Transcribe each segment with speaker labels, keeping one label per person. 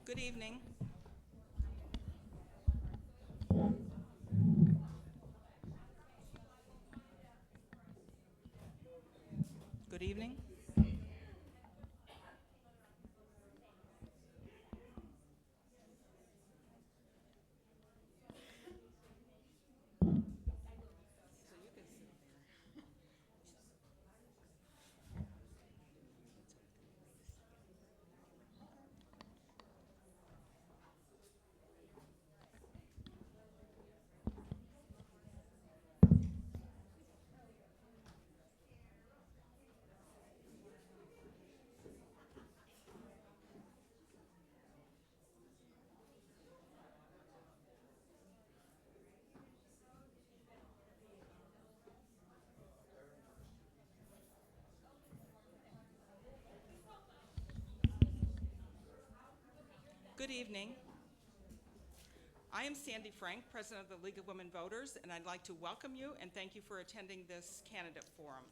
Speaker 1: Good evening. Good evening. Good evening. I am Sandy Frank, President of the League of Women Voters, and I'd like to welcome you and thank you for attending this candidate forum.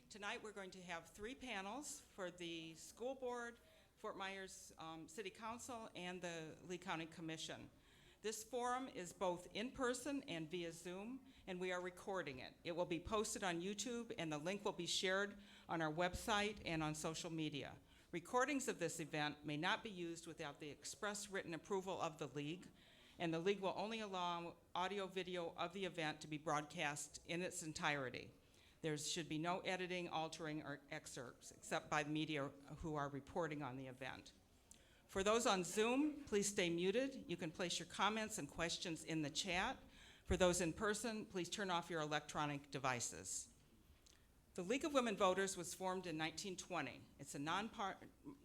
Speaker 1: Tonight we're going to have 3 panels for the school board, Fort Myers City Council, and the Lee County Commission. This forum is both in person and via Zoom, and we are recording it. It will be posted on YouTube, and the link will be shared on our website and on social media. Recordings of this event may not be used without the express written approval of the League, and the League will only allow audio-video of the event to be broadcast in its entirety. There should be no editing, altering, or excerpts, except by the media who are reporting on the event. For those on Zoom, please stay muted. You can place your comments and questions in the chat. For those in person, please turn off your electronic devices. The League of Women Voters was formed in 1920. It's a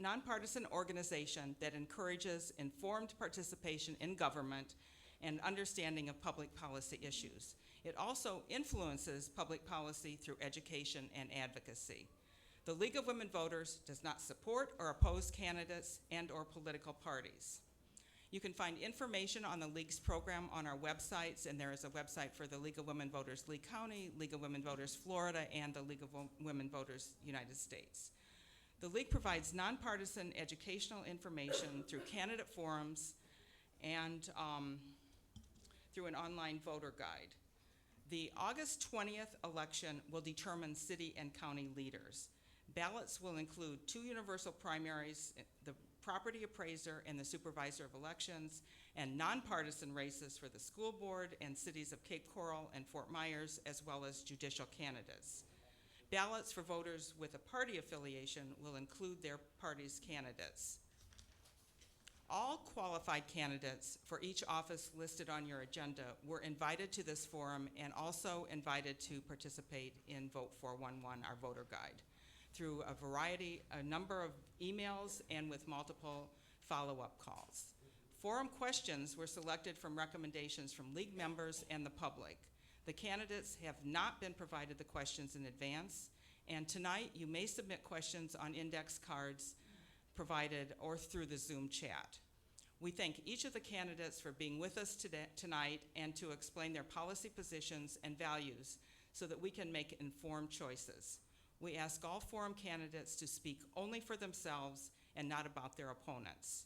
Speaker 1: nonpartisan organization that encourages informed participation in government and understanding of public policy issues. It also influences public policy through education and advocacy. The League of Women Voters does not support or oppose candidates and/or political parties. You can find information on the League's program on our websites, and there is a website for the League of Women Voters Lee County, League of Women Voters Florida, and the League of Women Voters United States. The League provides nonpartisan educational information through candidate forums and through an online voter guide. The August 20th election will determine city and county leaders. Ballots will include 2 universal primaries, the property appraiser and the supervisor of elections, and nonpartisan races for the school board and cities of Cape Coral and Fort Myers, as well as judicial candidates. Ballots for voters with a party affiliation will include their party's candidates. All qualified candidates for each office listed on your agenda were invited to this forum and also invited to participate in Vote 411, our voter guide, through a number of emails and with multiple follow-up calls. Forum questions were selected from recommendations from League members and the public. The candidates have not been provided the questions in advance, and tonight you may submit questions on index cards provided or through the Zoom chat. We thank each of the candidates for being with us tonight and to explain their policy positions and values so that we can make informed choices. We ask all forum candidates to speak only for themselves and not about their opponents.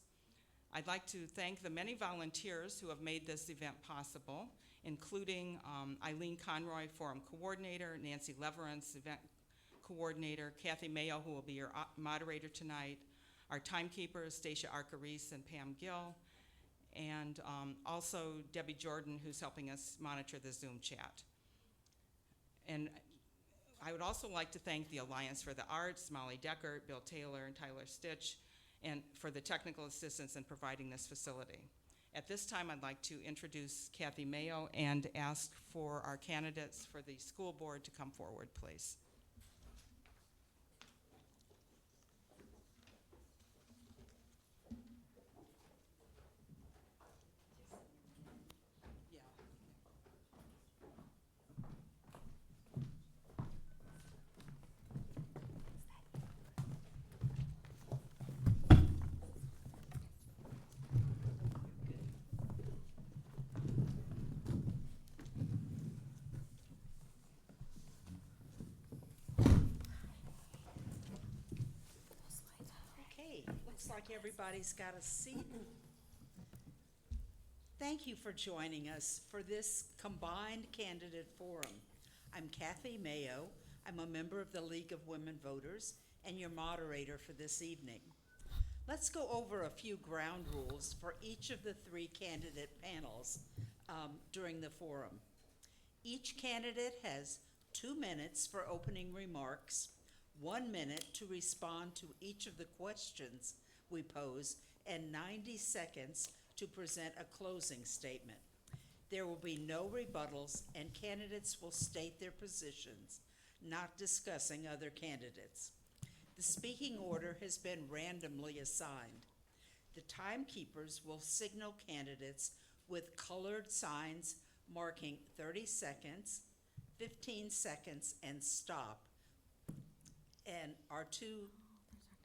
Speaker 1: I'd like to thank the many volunteers who have made this event possible, including Eileen Conroy, forum coordinator, Nancy Leverance, event coordinator, Kathy Mayo, who will be your moderator tonight, our timekeepers, Stacia Arcaris and Pam Gill, and also Debbie Jordan, who's helping us monitor the Zoom chat. And I would also like to thank the Alliance for the Arts, Molly Deckert, Bill Taylor, and Tyler Stitch, and for the technical assistance in providing this facility. At this time, I'd like to introduce Kathy Mayo and ask for our candidates for the school board to come forward, please.
Speaker 2: Okay, looks like everybody's got a seat. Thank you for joining us for this combined candidate forum. I'm Kathy Mayo. I'm a member of the League of Women Voters and your moderator for this evening. Let's go over a few ground rules for each of the three candidate panels during the forum. Each candidate has 2 minutes for opening remarks, 1 minute to respond to each of the questions we pose, and 90 seconds to present a closing statement. There will be no rebuttals, and candidates will state their positions, not discussing other candidates. The speaking order has been randomly assigned. The timekeepers will signal candidates with colored signs marking 30 seconds, 15 seconds, and stop. And our two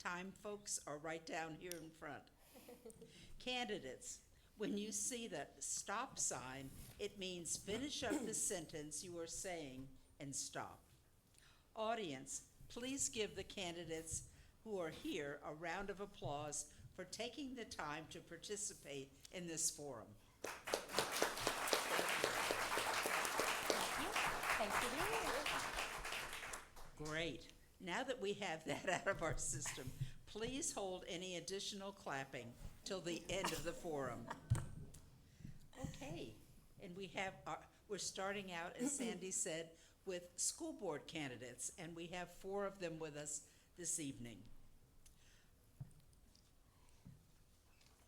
Speaker 2: time folks are right down here in front. Candidates, when you see the stop sign, it means finish up the sentence you are saying and stop. Audience, please give the candidates who are here a round of applause for taking the time to participate in this forum.
Speaker 3: Thanks for being here.
Speaker 2: Great. Now that we have that out of our system, please hold any additional clapping till the end of the forum. Okay, and we're starting out, as Sandy said, with school board candidates, and we have 4 of them with us this evening.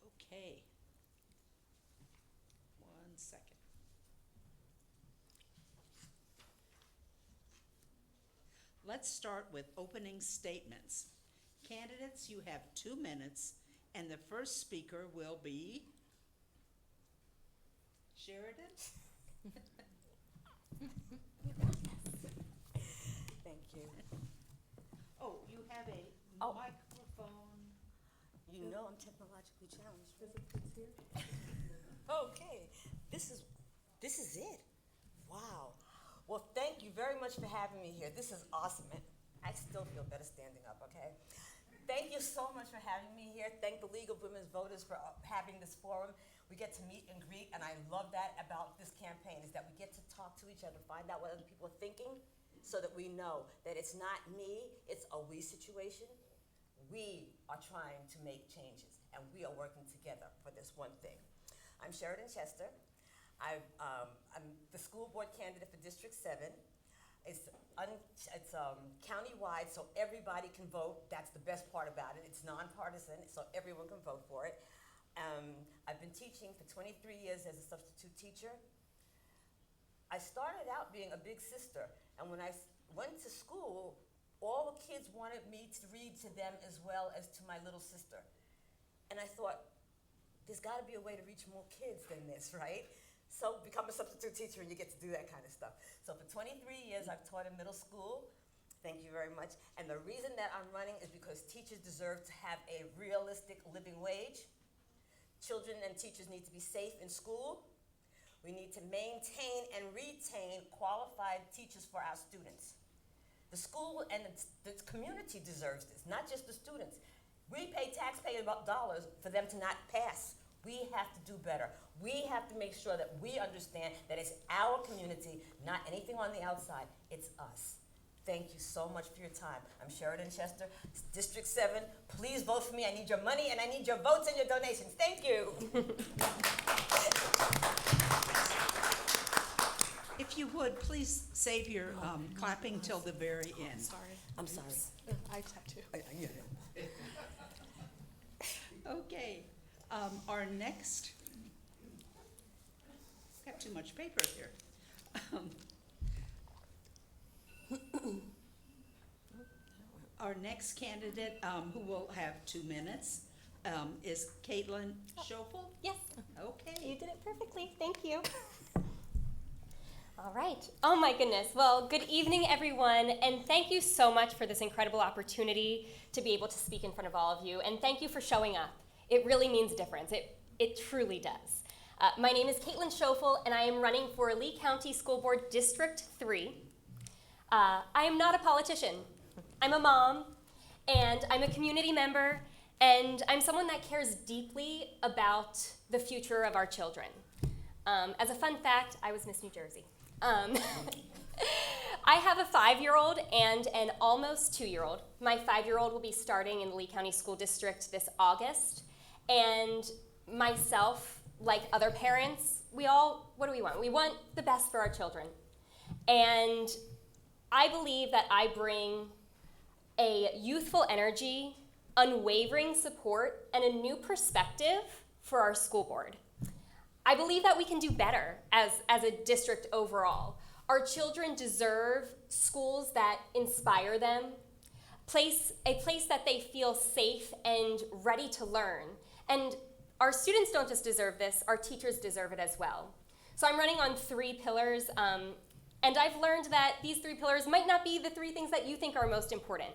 Speaker 2: Okay. 1 second. Let's start with opening statements. Candidates, you have 2 minutes, and the first speaker will be Sheridan.
Speaker 4: Thank you.
Speaker 2: Oh, you have a
Speaker 4: Oh.
Speaker 2: microphone.
Speaker 4: You know I'm technologically challenged. Okay, this is it. Wow. Well, thank you very much for having me here. This is awesome. And I still feel better standing up, okay? Thank you so much for having me here. Thank the League of Women's Voters for having this forum. We get to meet and greet, and I love that about this campaign, is that we get to talk to each other, find out what other people are thinking, so that we know that it's not me, it's a we situation. We are trying to make changes, and we are working together for this one thing. I'm Sheridan Chester. I'm the school board candidate for District 7. It's county-wide, so everybody can vote. That's the best part about it. It's nonpartisan, so everyone can vote for it. I've been teaching for 23 years as a substitute teacher. I started out being a big sister, and when I went to school, all the kids wanted me to read to them as well as to my little sister. And I thought, there's got to be a way to reach more kids than this, right? So become a substitute teacher and you get to do that kind of stuff. So for 23 years, I've taught in middle school. Thank you very much. And the reason that I'm running is because teachers deserve to have a realistic living wage. Children and teachers need to be safe in school. We need to maintain and retain qualified teachers for our students. The school and the community deserves this, not just the students. We pay taxpayer dollars for them to not pass. We have to do better. We have to make sure that we understand that it's our community, not anything on the outside. It's us. Thank you so much for your time. I'm Sheridan Chester, District 7. Please vote for me. I need your money and I need your votes and your donations. Thank you.
Speaker 2: If you would, please save your clapping till the very end.
Speaker 3: Sorry.
Speaker 4: I'm sorry.
Speaker 3: I tattoo.
Speaker 2: Okay, our next, got too much paper here. Our next candidate, who will have 2 minutes, is Caitlin Schofel.
Speaker 5: Yes,
Speaker 2: Okay.
Speaker 5: you did it perfectly. Thank you. All right. Oh my goodness. Well, good evening, everyone, and thank you so much for this incredible opportunity to be able to speak in front of all of you, and thank you for showing up. It really means a difference. It truly does. My name is Caitlin Schofel, and I am running for Lee County School Board District 3. I am not a politician. I'm a mom, and I'm a community member, and I'm someone that cares deeply about the future of our children. As a fun fact, I was Miss New Jersey. I have a 5-year-old and an almost 2-year-old. My 5-year-old will be starting in the Lee County School District this August. And myself, like other parents, what do we want? We want the best for our children. And I believe that I bring a youthful energy, unwavering support, and a new perspective for our school board. I believe that we can do better as a district overall. Our children deserve schools that inspire them, a place that they feel safe and ready to learn. And our students don't just deserve this, our teachers deserve it as well. So I'm running on 3 pillars, and I've learned that these 3 pillars might not be the 3 things that you think are most important.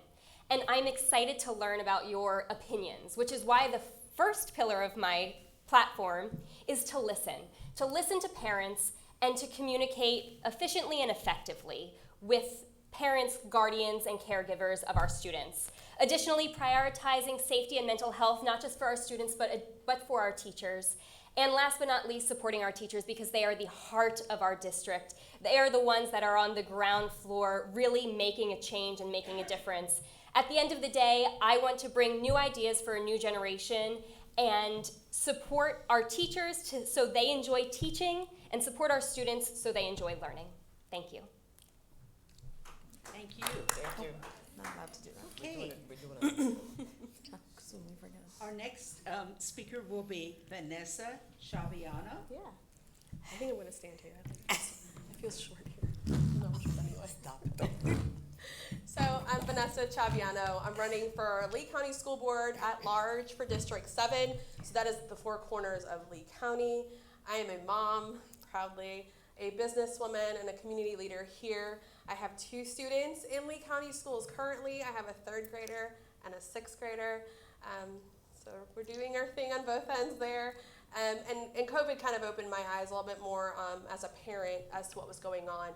Speaker 5: And I'm excited to learn about your opinions, which is why the first pillar of my platform is to listen to parents and to communicate efficiently and effectively with parents, guardians, and caregivers of our students. Additionally, prioritizing safety and mental health, not just for our students, but for our teachers. And last but not least, supporting our teachers because they are the heart of our district. They are the ones that are on the ground floor really making a change and making a difference. At the end of the day, I want to bring new ideas for a new generation and support our teachers so they enjoy teaching and support our students so they enjoy learning. Thank you.
Speaker 2: Thank you.
Speaker 4: Thank you.
Speaker 3: Not allowed to do that.
Speaker 2: Okay,
Speaker 4: We're doing it.
Speaker 3: Soon we forget.
Speaker 2: our next speaker will be Vanessa Chaviano.
Speaker 3: Yeah. I think I'm going to stand here. I feel short here. No, I'm short anyway.
Speaker 4: Stop it.
Speaker 3: So I'm Vanessa Chaviano. I'm running for Lee County School Board at large for District 7. So that is the 4 corners of Lee County. I am a mom, proudly, a businesswoman, and a community leader here. I have 2 students in Lee County schools currently. I have a 3rd grader and a 6th grader. So we're doing our thing on both ends there. And COVID kind of opened my eyes a little bit more as a parent as to what was going on.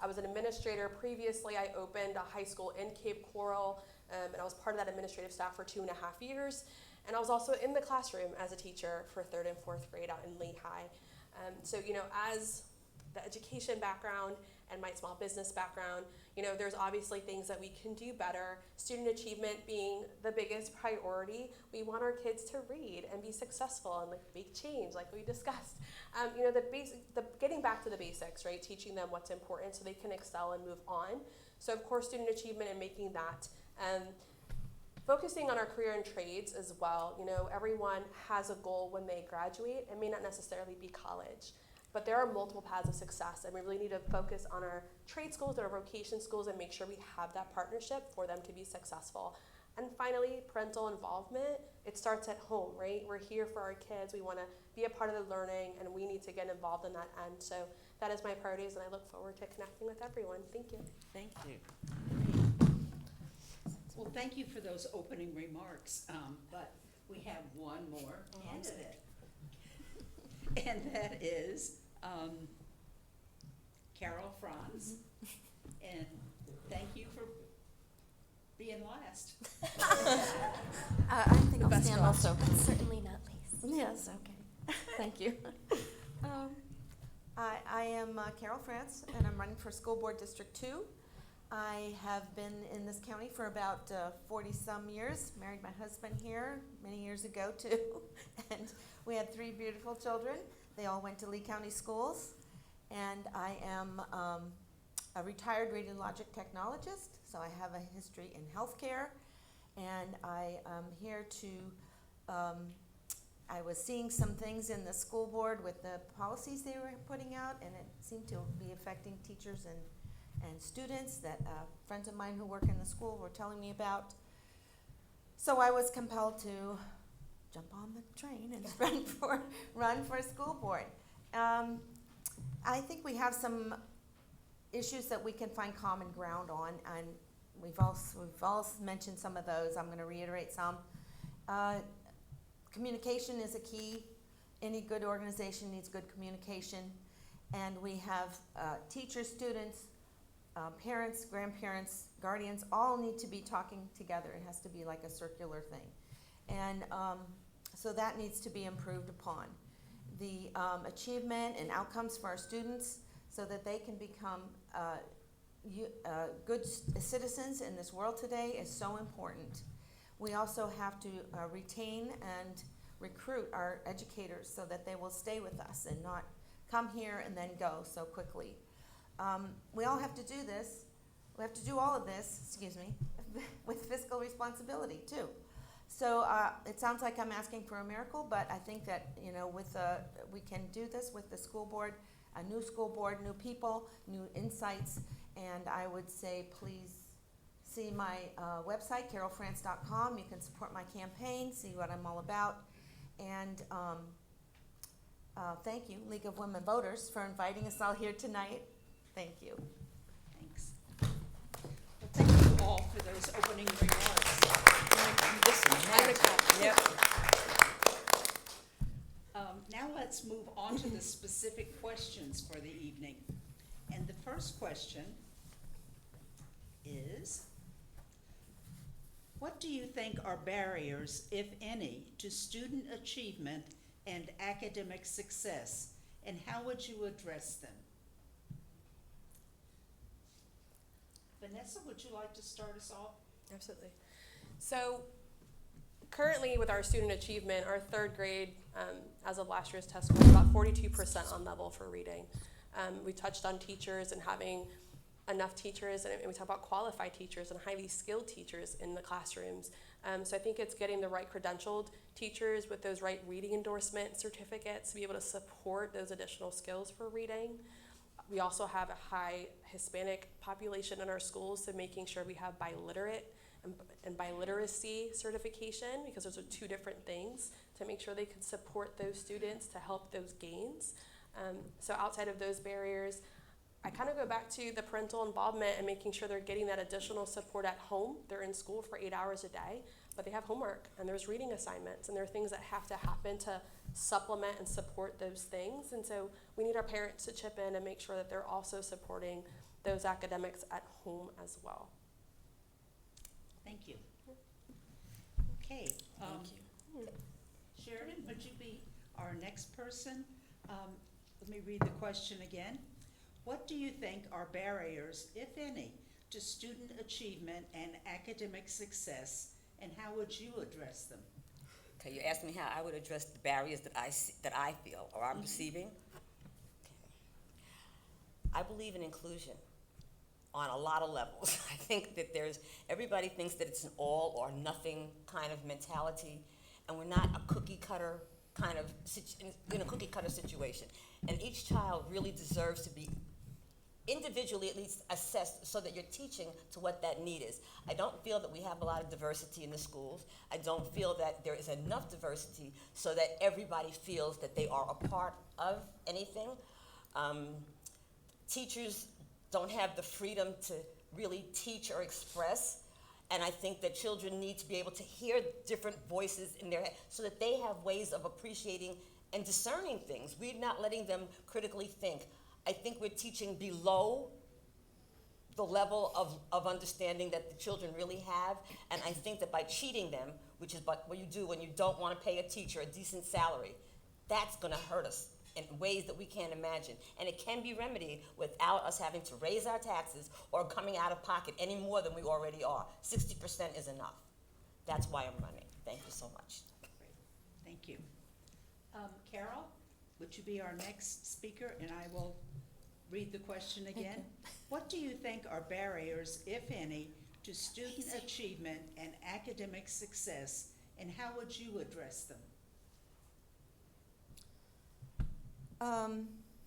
Speaker 3: I was an administrator previously. I opened a high school in Cape Coral, and I was part of that administrative staff for 2.5 years. And I was also in the classroom as a teacher for 3rd and 4th grade out in Lee High. So, as the education background and my small business background, there's obviously things that we can do better. Student achievement being the biggest priority. We want our kids to read and be successful and make change, like we discussed. Getting back to the basics, right? Teaching them what's important so they can excel and move on. So of course, student achievement and making that. Focusing on our career and trades as well. Everyone has a goal when they graduate. It may not necessarily be college. But there are multiple paths of success, and we really need to focus on our trade schools and our vocation schools and make sure we have that partnership for them to be successful. And finally, parental involvement. It starts at home, right? We're here for our kids. We want to be a part of the learning, and we need to get involved in that end. So that is my priorities, and I look forward to connecting with everyone. Thank you.
Speaker 2: Thank you. Well, thank you for those opening remarks, but we have one more candidate. And that is Carol Franz. And thank you for being last.
Speaker 6: I think I'll
Speaker 3: best
Speaker 6: stand
Speaker 3: for
Speaker 6: also.
Speaker 5: But certainly not least.
Speaker 6: Yes, okay. Thank you. I am Carol France, and I'm running for School Board District 2. I have been in this county for about 40-some years. Married my husband here many years ago, too. And we had 3 beautiful children. They all went to Lee County schools. And I am a retired radiologic technologist, so I have a history in healthcare. And I am here to, I was seeing some things in the school board with the policies they were putting out, and it seemed to be affecting teachers and students that friends of mine who work in the school were telling me about. So I was compelled to jump on the train and run for school board. I think we have some issues that we can find common ground on, and we've all mentioned some of those. I'm going to reiterate some. Communication is a key. Any good organization needs good communication, and we have teachers, students, parents, grandparents, guardians, all need to be talking together. It has to be like a circular thing. And so that needs to be improved upon. the achievement and outcomes for our students so that they can become good citizens in this world today is so important. We also have to retain and recruit our educators so that they will stay with us and not come here and then go so quickly. We all have to do this. We have to do all of this, excuse me, with fiscal responsibility too. So it sounds like I'm asking for a miracle, but I think that, you know, we can do this with the school board, a new school board, new people, new insights, and I would say please see my website, carolfrance.com. You can support my campaign, see what I'm all about, and thank you, League of Women Voters, for inviting us all here tonight. Thank you.
Speaker 2: Thanks. Well, thank you all for those opening remarks.
Speaker 4: Yep.
Speaker 2: Now let's move on to the specific questions for the evening. And the first question is, what do you think are barriers, if any, to student achievement and academic success, and how would you address them? Vanessa, would you like to start us off?
Speaker 3: Absolutely. So currently with our student achievement, our third grade, as of last year's test score, is about 42% on level for reading. We touched on teachers and having enough teachers, and we talk about qualified teachers and highly skilled teachers in the classrooms. So I think it's getting the right credentialed teachers with those right reading endorsement certificates to be able to support those additional skills for reading. We also have a high Hispanic population in our schools, so making sure we have biliterate and biliteracy certification, because those are two different things, to make sure they can support those students to help those gains. So outside of those barriers, I kind of go back to the parental involvement and making sure they're getting that additional support at home. They're in school for 8 hours a day, but they have homework and there's reading assignments and there are things that have to happen to supplement and support those things. And so we need our parents to chip in and make sure that they're also supporting those academics at home as well.
Speaker 2: Thank you. Okay. Sheridan, would you be our next person? Let me read the question again. What do you think are barriers, if any, to student achievement and academic success, and how would you address them?
Speaker 4: Okay, you asked me how I would address the barriers that I feel or I'm perceiving. Okay. I believe in inclusion on a lot of levels. I think that everybody thinks that it's an all or nothing kind of mentality, and we're not a cookie cutter kind of in a cookie cutter situation. And each child really deserves to be individually at least assessed so that you're teaching to what that need is. I don't feel that we have a lot of diversity in the schools. I don't feel that there is enough diversity so that everybody feels that they are a part of anything. Teachers don't have the freedom to really teach or express, and I think that children need to be able to hear different voices in their head so that they have ways of appreciating and discerning things. We're not letting them critically think. I think we're teaching below the level of understanding that the children really have, and I think that by cheating them, which is what you do when you don't want to pay a teacher a decent salary, that's going to hurt us in ways that we can't imagine. And it can be remedied without us having to raise our taxes or coming out of pocket any more than we already are. 60% is enough. That's why I'm running. Thank you so much.
Speaker 2: Great. Thank you. Carol, would you be our next speaker? And I will read the question again. What do you think are barriers, if any, to student achievement and academic success, and how would you address them?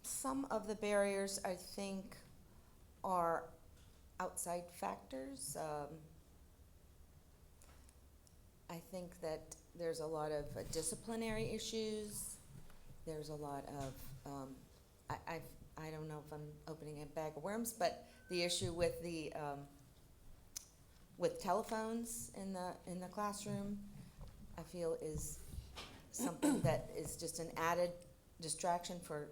Speaker 6: Some of the barriers, I think, are outside factors. I think that there's a lot of disciplinary issues. There's a lot of, I don't know if I'm opening a bag of worms, but the issue with the with telephones in the classroom, I feel is something that is just an added distraction for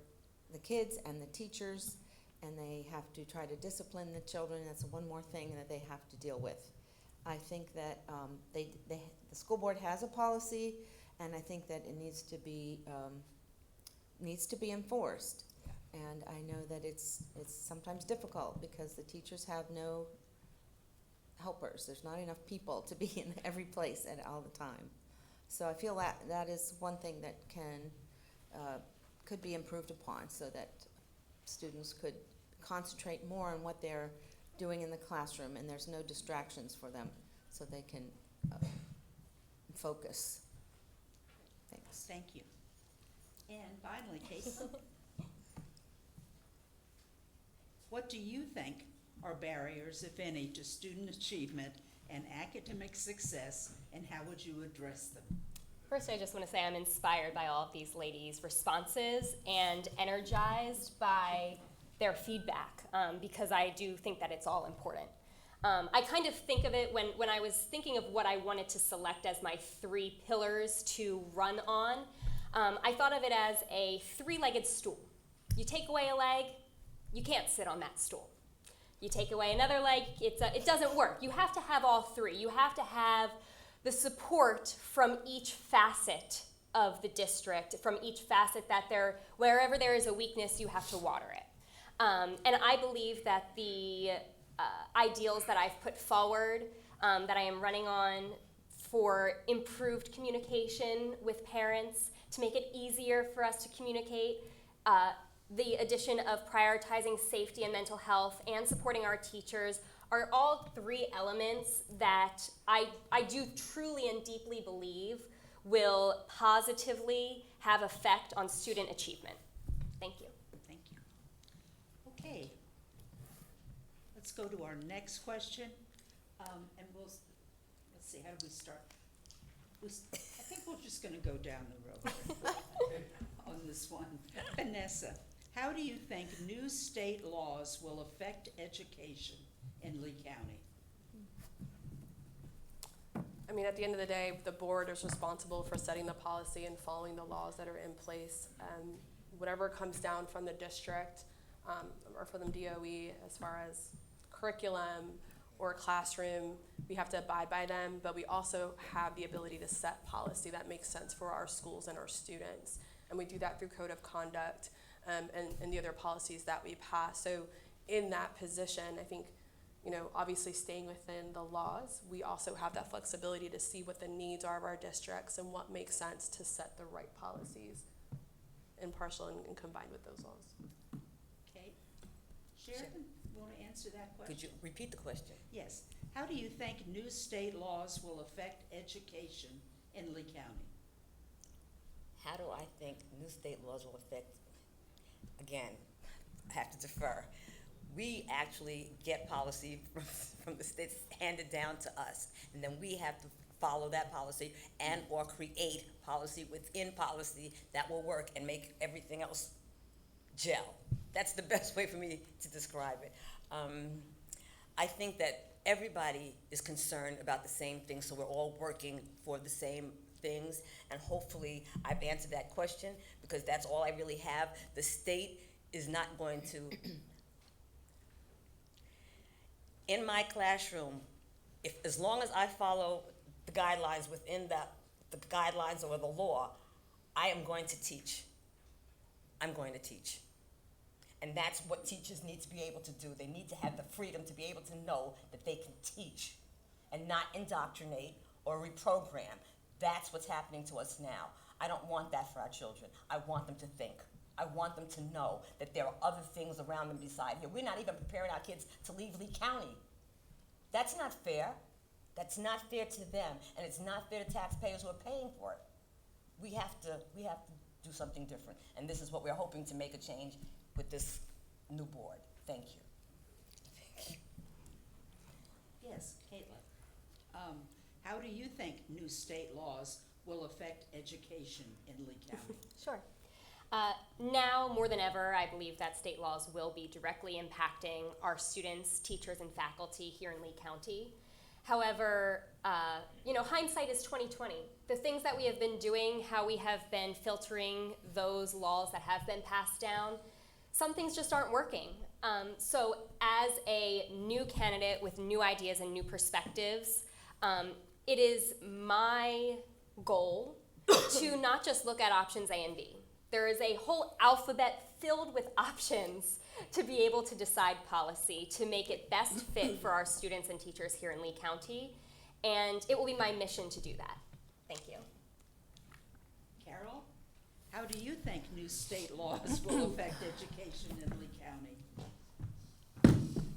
Speaker 6: the kids and the teachers, and they have to try to discipline the children. That's one more thing that they have to deal with. I think that the school board has a policy, and I think that it needs to be needs to be enforced. And I know that it's sometimes difficult because the teachers have no helpers. There's not enough people to be in every place at all the time. So I feel that is one thing that could be improved upon so that students could concentrate more on what they're doing in the classroom and there's no distractions for them so they can focus. Thanks.
Speaker 2: Thank you. And finally, Kate, what do you think are barriers, if any, to student achievement and academic success, and how would you address them?
Speaker 5: First, I just want to say I'm inspired by all of these ladies' responses and energized by their feedback because I do think that it's all important. I kind of think of it when I was thinking of what I wanted to select as my 3 pillars to run on, I thought of it as a 3-legged stool. You take away a leg, you can't sit on that stool. You take away another leg, it doesn't work. You have to have all 3. You have to have the support from each facet of the district, from each facet that wherever there is a weakness, you have to water it. And I believe that the ideals that I've put forward, that I am running on for improved communication with parents, to make it easier for us to communicate, the addition of prioritizing safety and mental health and supporting our teachers are all 3 elements that I do truly and deeply believe will positively have effect on student achievement. Thank you.
Speaker 2: Thank you. Okay. Let's go to our next question. And let's see, how do we start? I think we're just going to go down the road on this one. Vanessa, how do you think new state laws will affect education in Lee County?
Speaker 3: I mean, at the end of the day, the board is responsible for setting the policy and following the laws that are in place. Whatever comes down from the district or from the DOE as far as curriculum or classroom, we have to abide by them, but we also have the ability to set policy that makes sense for our schools and our students. And we do that through code of conduct and the other policies that we pass. So in that position, I think, obviously staying within the laws, we also have that flexibility to see what the needs are of our districts and what makes sense to set the right policies in partial and combined with those laws.
Speaker 2: Okay. Sheridan, want to answer that question?
Speaker 4: Could you repeat the question?
Speaker 2: Yes. How do you think new state laws will affect education in Lee County?
Speaker 4: How do I think new state laws will affect, again, I have to defer. We actually get policy from the states handed down to us, and then we have to follow that policy and or create policy within policy that will work and make everything else gel. That's the best way for me to describe it. I think that everybody is concerned about the same thing, so we're all working for the same things, and hopefully I've answered that question because that's all I really have. The state is not going to, in my classroom, as long as I follow the guidelines within the guidelines or the law, I am going to teach. I'm going to teach. And that's what teachers need to be able to do. They need to have the freedom to be able to know that they can teach and not indoctrinate or reprogram. That's what's happening to us now. I don't want that for our children. I want them to think. I want them to know that there are other things around them beside here. We're not even preparing our kids to leave Lee County. That's not fair. That's not fair to them, and it's not fair to taxpayers who are paying for it. We have to do something different, and this is what we're hoping to make a change with this new board. Thank you.
Speaker 2: Yes, Caitlin. How do you think new state laws will affect education in Lee County?
Speaker 5: Sure. Now more than ever, I believe that state laws will be directly impacting our students, teachers, and faculty here in Lee County. However, hindsight is 20/20. The things that we have been doing, how we have been filtering those laws that have been passed down, some things just aren't working. So as a new candidate with new ideas and new perspectives, it is my goal to not just look at options A and B, There is a whole alphabet filled with options to be able to decide policy, to make it best fit for our students and teachers here in Lee County. And it will be my mission to do that. Thank you.
Speaker 2: Carol, how do you think new state laws will affect education in Lee County?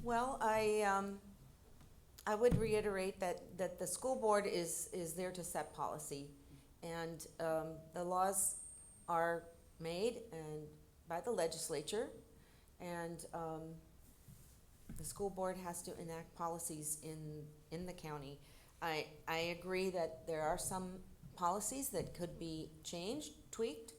Speaker 6: Well, I would reiterate that the school board is there to set policy, and the laws are made and by the legislature, and the school board has to enact policies in the county. I agree that there are some policies that could be changed, tweaked,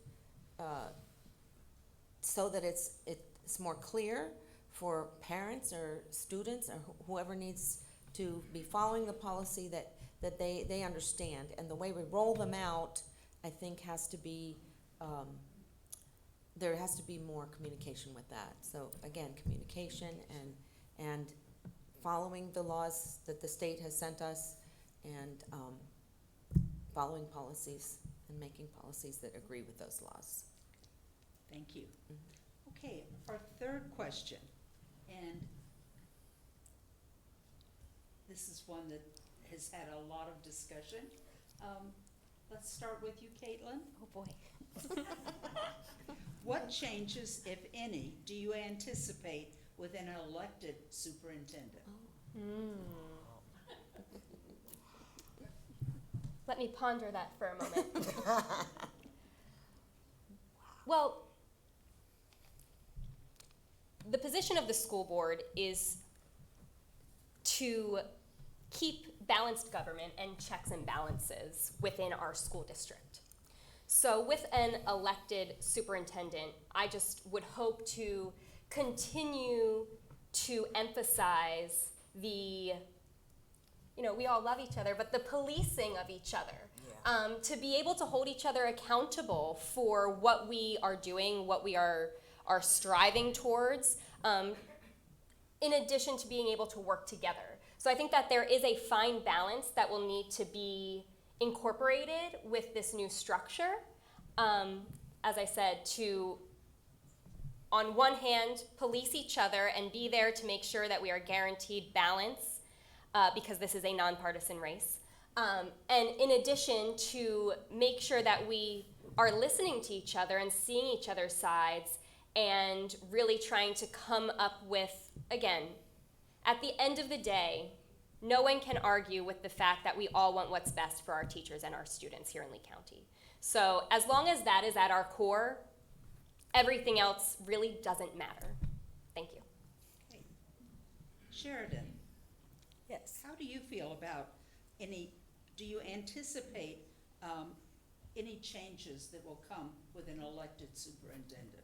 Speaker 6: so that it's more clear for parents or students or whoever needs to be following the policy, that they understand. And the way we roll them out, I think has to be, there has to be more communication with that. So again, communication and following the laws that the state has sent us, and following policies and making policies that agree with those laws.
Speaker 2: Thank you. Okay, our third question, and this is one that has had a lot of discussion. Let's start with you, Caitlin.
Speaker 5: Oh boy.
Speaker 2: What changes, if any, do you anticipate with an elected superintendent?
Speaker 5: Let me ponder that for a moment. Well, the position of the school board is to keep balanced government and checks and balances within our school district. So with an elected superintendent, I just would hope to continue to emphasize the, we all love each other, but the policing of each other.
Speaker 4: Yeah.
Speaker 5: To be able to hold each other accountable for what we are doing, what we are striving towards, in addition to being able to work together. So I think that there is a fine balance that will need to be incorporated with this new structure. As I said, to, on one hand, police each other and be there to make sure that we are guaranteed balance, because this is a nonpartisan race. And in addition, to make sure that we are listening to each other and seeing each other's sides and really trying to come up with, again, at the end of the day, no one can argue with the fact that we all want what's best for our teachers and our students here in Lee County. So as long as that is at our core, everything else really doesn't matter. Thank you.
Speaker 2: Okay. Sheridan,
Speaker 4: Yes.
Speaker 2: how do you feel about do you anticipate any changes that will come with an elected superintendent?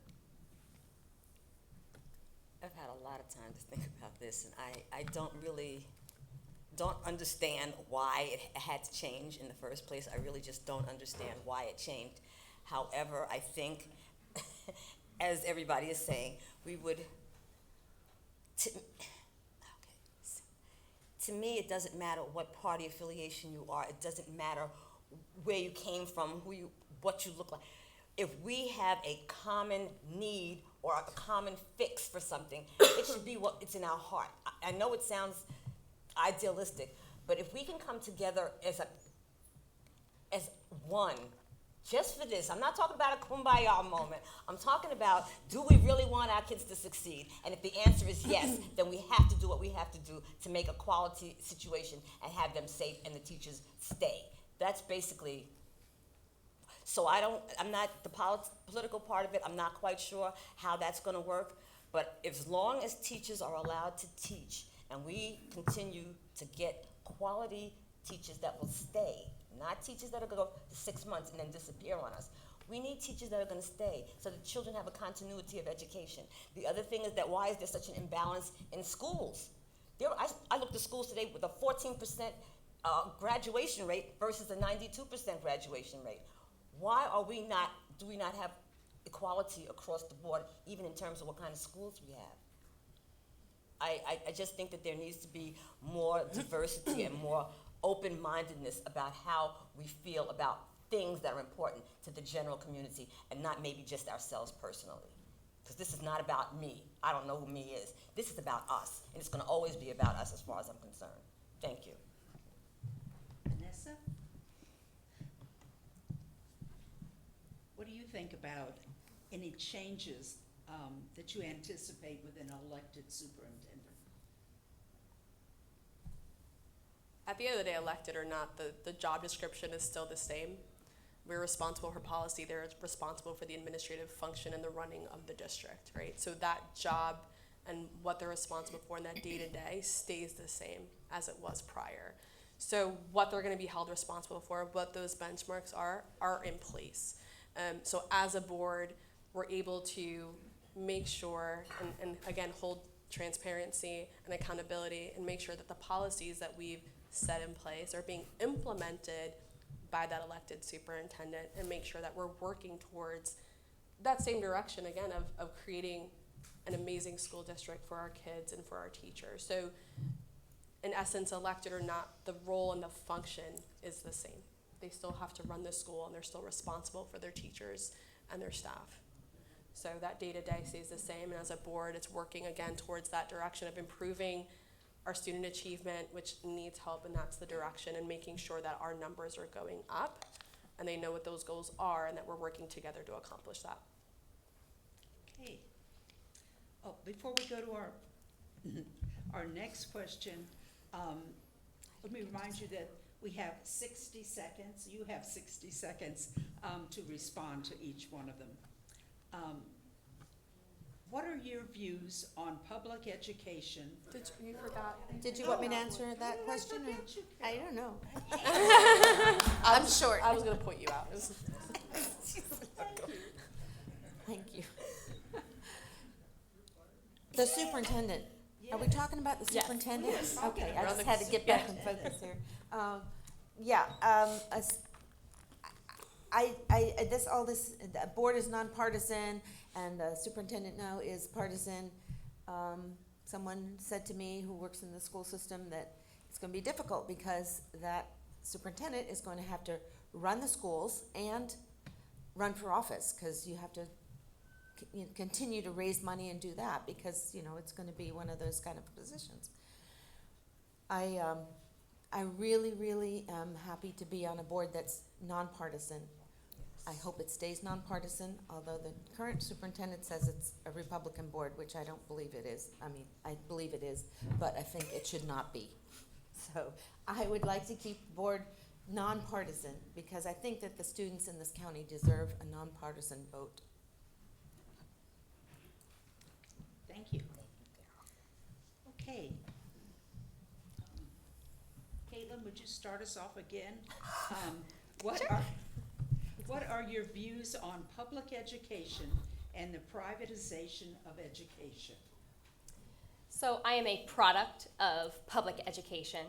Speaker 4: I've had a lot of time to think about this, and I don't understand why it had to change in the first place. I really just don't understand why it changed. However, I think, as everybody is saying, we would, to me, it doesn't matter what party affiliation you are. It doesn't matter where you came from, what you look like. If we have a common need or a common fix for something, it should be what it's in our heart. I know it sounds idealistic, but if we can come together as one, just for this, I'm not talking about a kumbaya moment. I'm talking about, do we really want our kids to succeed? And if the answer is yes, then we have to do what we have to do to make a quality situation and have them safe and the teachers stay. That's basically. So I'm not the political part of it. I'm not quite sure how that's going to work. But as long as teachers are allowed to teach and we continue to get quality teachers that will stay, not teachers that are going to go to 6 months and then disappear on us. We need teachers that are going to stay so that children have a continuity of education. The other thing is that why is there such an imbalance in schools? I looked at schools today with a 14% graduation rate versus a 92% graduation rate. Why do we not have equality across the board, even in terms of what kind of schools we have? I just think that there needs to be more diversity and more open-mindedness about how we feel about things that are important to the general community and not maybe just ourselves personally. Because this is not about me. I don't know who me is. This is about us, and it's going to always be about us as far as I'm concerned. Thank you.
Speaker 2: Vanessa? What do you think about any changes that you anticipate with an elected superintendent?
Speaker 3: At the end of the day, elected or not, the job description is still the same. We're responsible for policy. They're responsible for the administrative function and the running of the district, right? So that job and what they're responsible for in that day-to-day stays the same as it was prior. So what they're going to be held responsible for, what those benchmarks are in place. So as a board, we're able to make sure and again, hold transparency and accountability and make sure that the policies that we've set in place are being implemented by that elected superintendent and make sure that we're working towards that same direction again of creating an amazing school district for our kids and for our teachers. So in essence, elected or not, the role and the function is the same. They still have to run the school and they're still responsible for their teachers and their staff. So that day-to-day stays the same, and as a board, it's working again towards that direction of improving our student achievement, which needs help, and that's the direction, and making sure that our numbers are going up and they know what those goals are and that we're working together to accomplish that.
Speaker 2: Okay. Oh, before we go to our next question, let me remind you that we have 60 seconds. You have 60 seconds to respond to each one of them. What are your views on public education?
Speaker 3: You forgot.
Speaker 6: Did you want me to answer that question? Or?
Speaker 2: You,
Speaker 6: I don't know.
Speaker 3: I'm
Speaker 6: short.
Speaker 3: I was going to point you out.
Speaker 6: Thank you. The superintendent. Are we talking about the
Speaker 5: Yes.
Speaker 6: superintendent?
Speaker 2: Yes.
Speaker 6: Okay, I
Speaker 3: Around
Speaker 6: just
Speaker 3: the-
Speaker 6: had to get back in focus here. The board is nonpartisan, and the superintendent now is partisan. Someone said to me who works in the school system that it's going to be difficult because that superintendent is going to have to run the schools and run for office, because you have to continue to raise money and do that, because it's going to be one of those kind of positions. I really, really am happy to be on a board that's nonpartisan. I hope it stays nonpartisan, although the current superintendent says it's a Republican board, which I don't believe it is. I mean, I believe it is, but I think it should not be. So I would like to keep the board nonpartisan, because I think that the students in this county deserve a nonpartisan vote.
Speaker 2: Thank you. Okay. Caitlin, would you start us off again? What are your views on public education and the privatization of education?
Speaker 5: So I am a product of public education.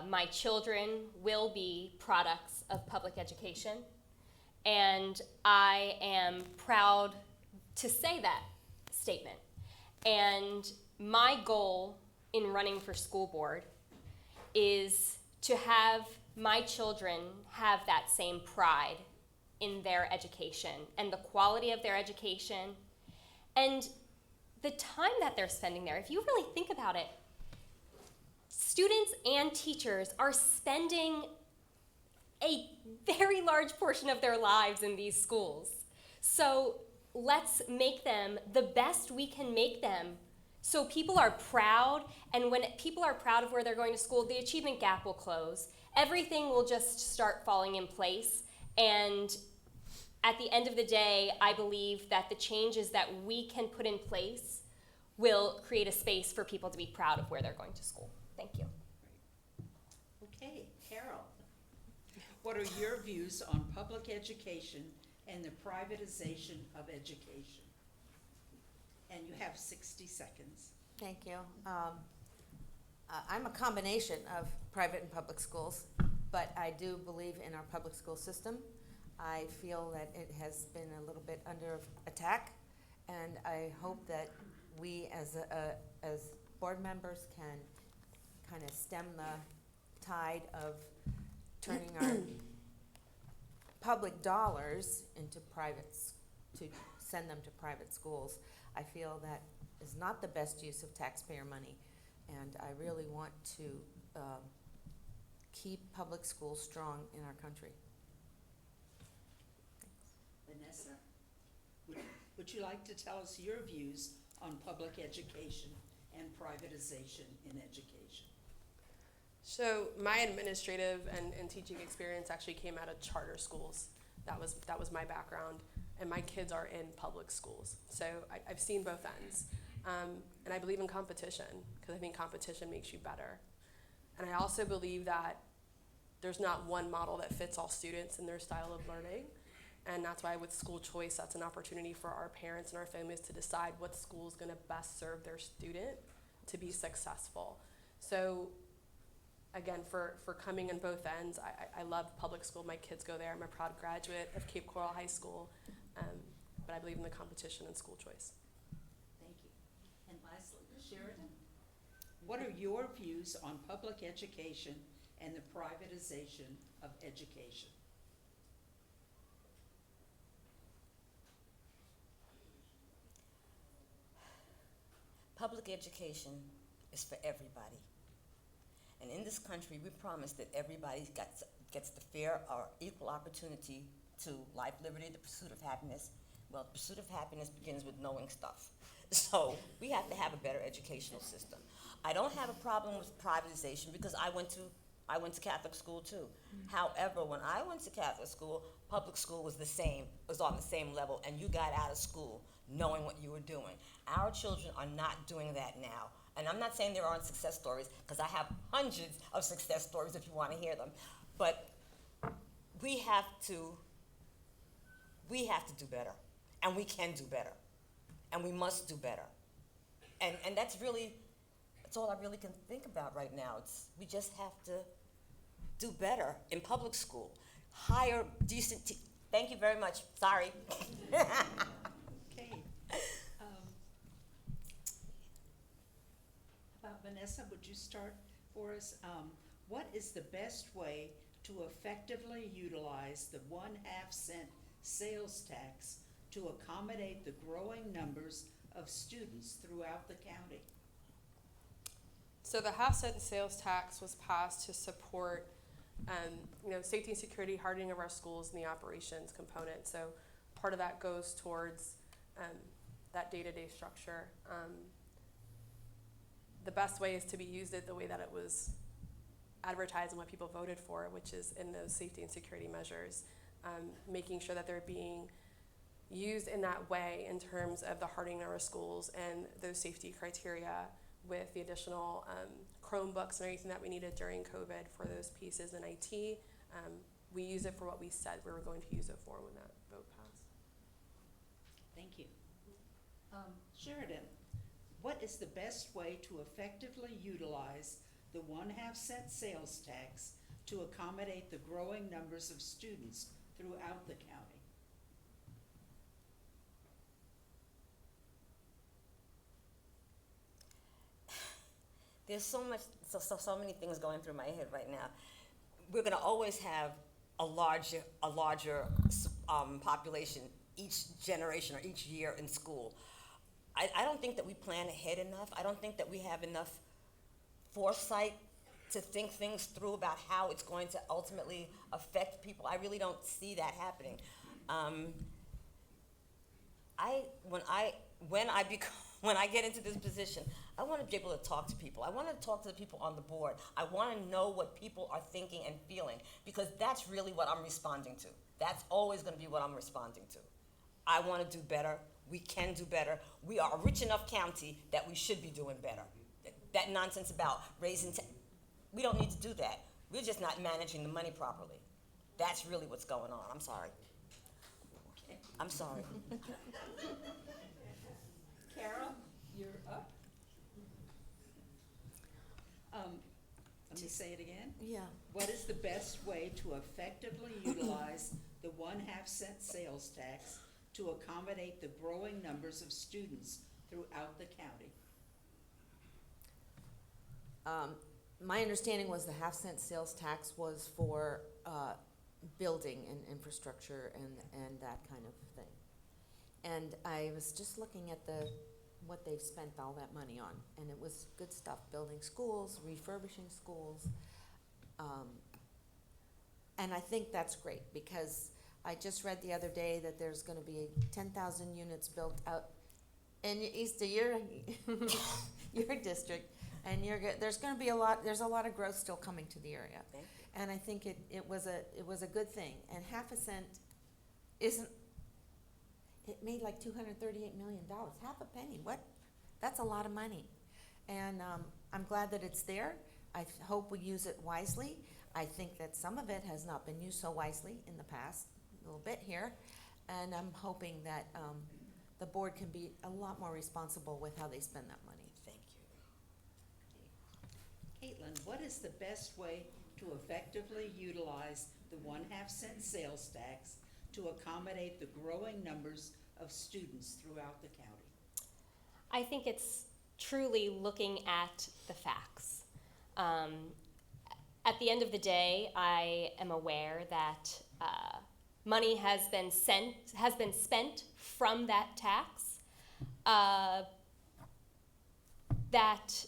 Speaker 5: My children will be products of public education, and I am proud to say that statement. And my goal in running for school board is to have my children have that same pride in their education and the quality of their education and the time that they're spending there. If you really think about it, students and teachers are spending a very large portion of their lives in these schools. So let's make them the best we can make them so people are proud, and when people are proud of where they're going to school, the achievement gap will close. Everything will just start falling in place, and at the end of the day, I believe that the changes that we can put in place will create a space for people to be proud of where they're going to school. Thank you.
Speaker 2: Okay, Carol, what are your views on public education and the privatization of education? And you have 60 seconds.
Speaker 6: Thank you. I'm a combination of private and public schools, but I do believe in our public school system. I feel that it has been a little bit under attack, and I hope that we as board members can kind of stem the tide of turning public dollars into to send them to private schools, I feel that is not the best use of taxpayer money. And I really want to keep public schools strong in our country.
Speaker 2: Vanessa, would you like to tell us your views on public education and privatization in education?
Speaker 3: So my administrative and teaching experience actually came out of charter schools. That was my background, and my kids are in public schools. So I've seen both ends, and I believe in competition because I think competition makes you better. And I also believe that there's not one model that fits all students and their style of learning, and that's why with school choice, that's an opportunity for our parents and our families to decide what school is going to best serve their student to be successful. So again, for coming in both ends, I love public school. My kids go there. I'm a proud graduate of Cape Coral High School, but I believe in the competition and school choice.
Speaker 2: Thank you. And lastly, Sheridan, what are your views on public education and the privatization of education?
Speaker 4: Public education is for everybody. And in this country, we promise that everybody gets the fair or equal opportunity to life, liberty, the pursuit of happiness. Well, the pursuit of happiness begins with knowing stuff. So we have to have a better educational system. I don't have a problem with privatization because I went to Catholic school too. However, when I went to Catholic school, public school was on the same level, and you got out of school knowing what you were doing. Our children are not doing that now. And I'm not saying there aren't success stories, because I have hundreds of success stories if you want to hear them. But we have to do better, and we can do better, and we must do better. And that's all I really can think about right now. We just have to do better in public school. Hire decent thank you very much. Sorry.
Speaker 2: Okay. About Vanessa, would you start for us? What is the best way to effectively utilize the 1/2 cent sales tax to accommodate the growing numbers of students throughout the county?
Speaker 3: So the 1/2 cent sales tax was passed to support safety and security, hardening of our schools, and the operations component. So part of that goes towards that day-to-day structure. The best way is to be used it the way that it was advertised and what people voted for, which is in those safety and security measures, making sure that they're being used in that way in terms of the hardening of our schools and those safety criteria with the additional Chromebooks and everything that we needed during COVID for those pieces in IT. We use it for what we said we were going to use it for when that vote passed.
Speaker 2: Thank you. Sheridan, what is the best way to effectively utilize the 1/2 cent sales tax to accommodate the growing numbers of students throughout the county?
Speaker 4: There's so many things going through my head right now. We're going to always have a larger population each generation or each year in school. I don't think that we plan ahead enough. I don't think that we have enough foresight to think things through about how it's going to ultimately affect people. I really don't see that happening. When I get into this position, I want to be able to talk to people. I want to talk to the people on the board. I want to know what people are thinking and feeling, because that's really what I'm responding to. That's always going to be what I'm responding to. I want to do better. We can do better. We are a rich enough county that we should be doing better. That nonsense about raising we don't need to do that. We're just not managing the money properly. That's really what's going on. I'm sorry.
Speaker 2: Okay.
Speaker 4: I'm sorry.
Speaker 2: Carol, you're up. Let me say it again.
Speaker 6: Yeah.
Speaker 2: What is the best way to effectively utilize the 1/2 cent sales tax to accommodate the growing numbers of students throughout the county?
Speaker 6: My understanding was the 1/2 cent sales tax was for building and infrastructure and that kind of thing. And I was just looking at what they've spent all that money on, and it was good stuff, building schools, refurbishing schools. And I think that's great, because I just read the other day that there's gonna be 10,000 units built out in East of your district, and there's gonna be there's a lot of growth still coming to the area.
Speaker 4: Thank you.
Speaker 6: And I think it was a good thing, and half a cent isn't, it made like $238 million, half a penny, what? That's a lot of money. And I'm glad that it's there. I hope we use it wisely. I think that some of it has not been used so wisely in the past, a little bit here. And I'm hoping that the board can be a lot more responsible with how they spend that money.
Speaker 4: Thank you.
Speaker 2: Caitlin, what is the best way to effectively utilize the 1/2 cent sales tax to accommodate the growing numbers of students throughout the county?
Speaker 5: I think it's truly looking at the facts. At the end of the day, I am aware that money has been spent from that tax, that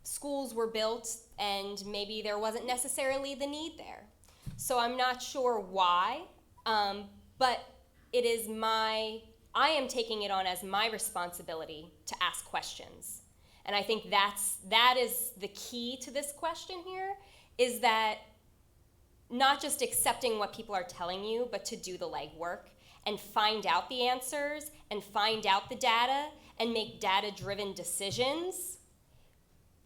Speaker 5: schools were built and maybe there wasn't necessarily the need there. So I'm not sure why, but it is I am taking it on as my responsibility to ask questions. And I think that is the key to this question here, is that not just accepting what people are telling you, but to do the legwork and find out the answers and find out the data and make data-driven decisions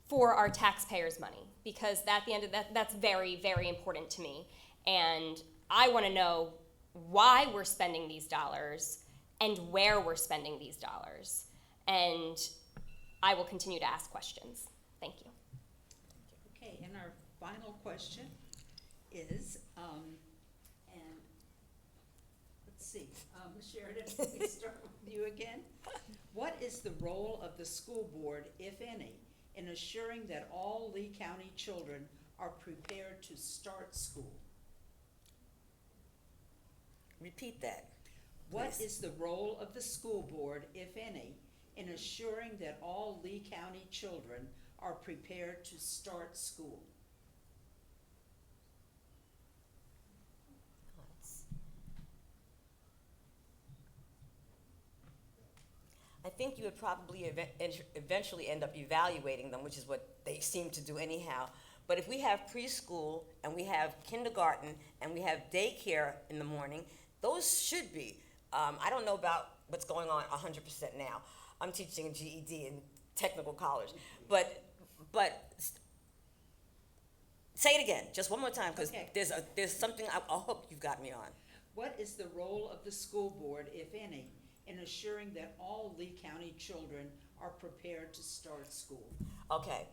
Speaker 5: for our taxpayers' money. Because at the end of that's very, very important to me. And I want to know why we're spending these dollars and where we're spending these dollars. And I will continue to ask questions. Thank you.
Speaker 2: Okay, and our final question is, and let's see, Sheridan, we start with you again. What is the role of the school board, if any, in assuring that all Lee County children are prepared to start school?
Speaker 4: Repeat that.
Speaker 2: What
Speaker 4: Please.
Speaker 2: is the role of the school board, if any, in assuring that all Lee County children are prepared to start school?
Speaker 4: I think you would probably eventually end up evaluating them, which is what they seem to do anyhow. But if we have preschool and we have kindergarten and we have daycare in the morning, those should be. I don't know about what's going on 100% now. I'm teaching a GED in technical college. But say it again, just one more time, because
Speaker 2: Okay.
Speaker 4: there's something I hope you've got me on.
Speaker 2: What is the role of the school board, if any, in assuring that all Lee County children are prepared to start school?
Speaker 4: Okay.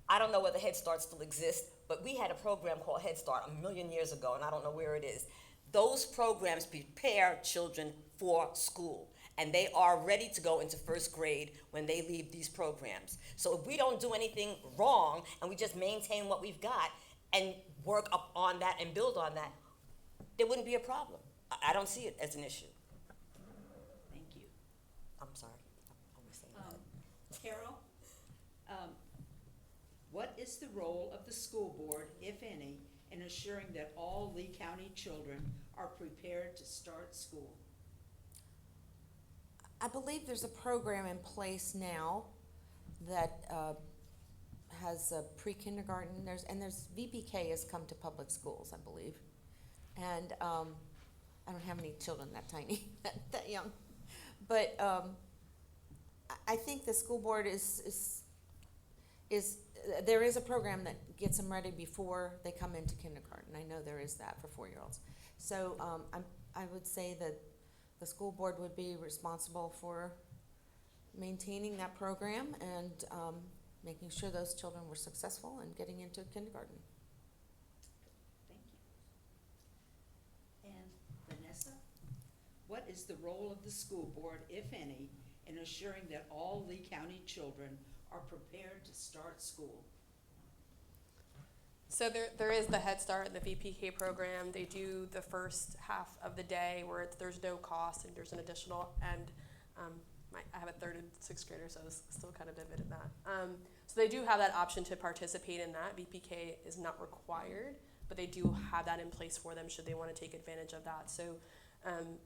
Speaker 4: I don't know whether Head Start still exists, but we had a program called Head Start a million years ago, and I don't know where it is. Those programs prepare children for school, and they are ready to go into first grade when they leave these programs. So if we don't do anything wrong and we just maintain what we've got and work up on that and build on that, there wouldn't be a problem. I don't see it as an issue.
Speaker 2: Thank you.
Speaker 4: I'm sorry. I was saying that.
Speaker 2: Carol, what is the role of the school board, if any, in assuring that all Lee County children are prepared to start school?
Speaker 6: I believe there's a program in place now that has a pre-kindergarten. There's VPK has come to public schools, I believe, and I don't have any children that tiny, that young, but I think the school board is there is a program that gets them ready before they come into kindergarten. I know there is that for 4-year-olds. So I would say that the school board would be responsible for maintaining that program and making sure those children were successful in getting into kindergarten.
Speaker 2: Thank you. And Vanessa, what is the role of the school board, if any, in assuring that all Lee County children are prepared to start school?
Speaker 3: So there is the Head Start and the VPK program. They do the first half of the day where there's no cost and there's an additional, and I have a 3rd and 6th grader, so I was still kind of admitted that. So they do have that option to participate in that. VPK is not required, but they do have that in place for them should they want to take advantage of that. So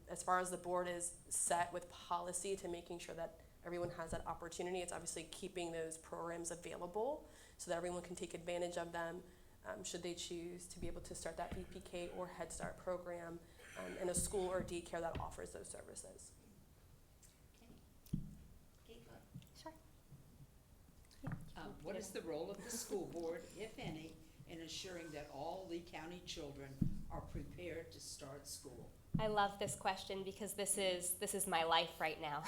Speaker 3: as far as the board is set with policy to making sure that everyone has that opportunity, it's obviously keeping those programs available so that everyone can take advantage of them should they choose to be able to start that VPK or Head Start program in a school or daycare that offers those services.
Speaker 5: Sure.
Speaker 2: What is the role of the school board, if any, in ensuring that all Lee County children are prepared to start school?
Speaker 5: I love this question because this is my life right now.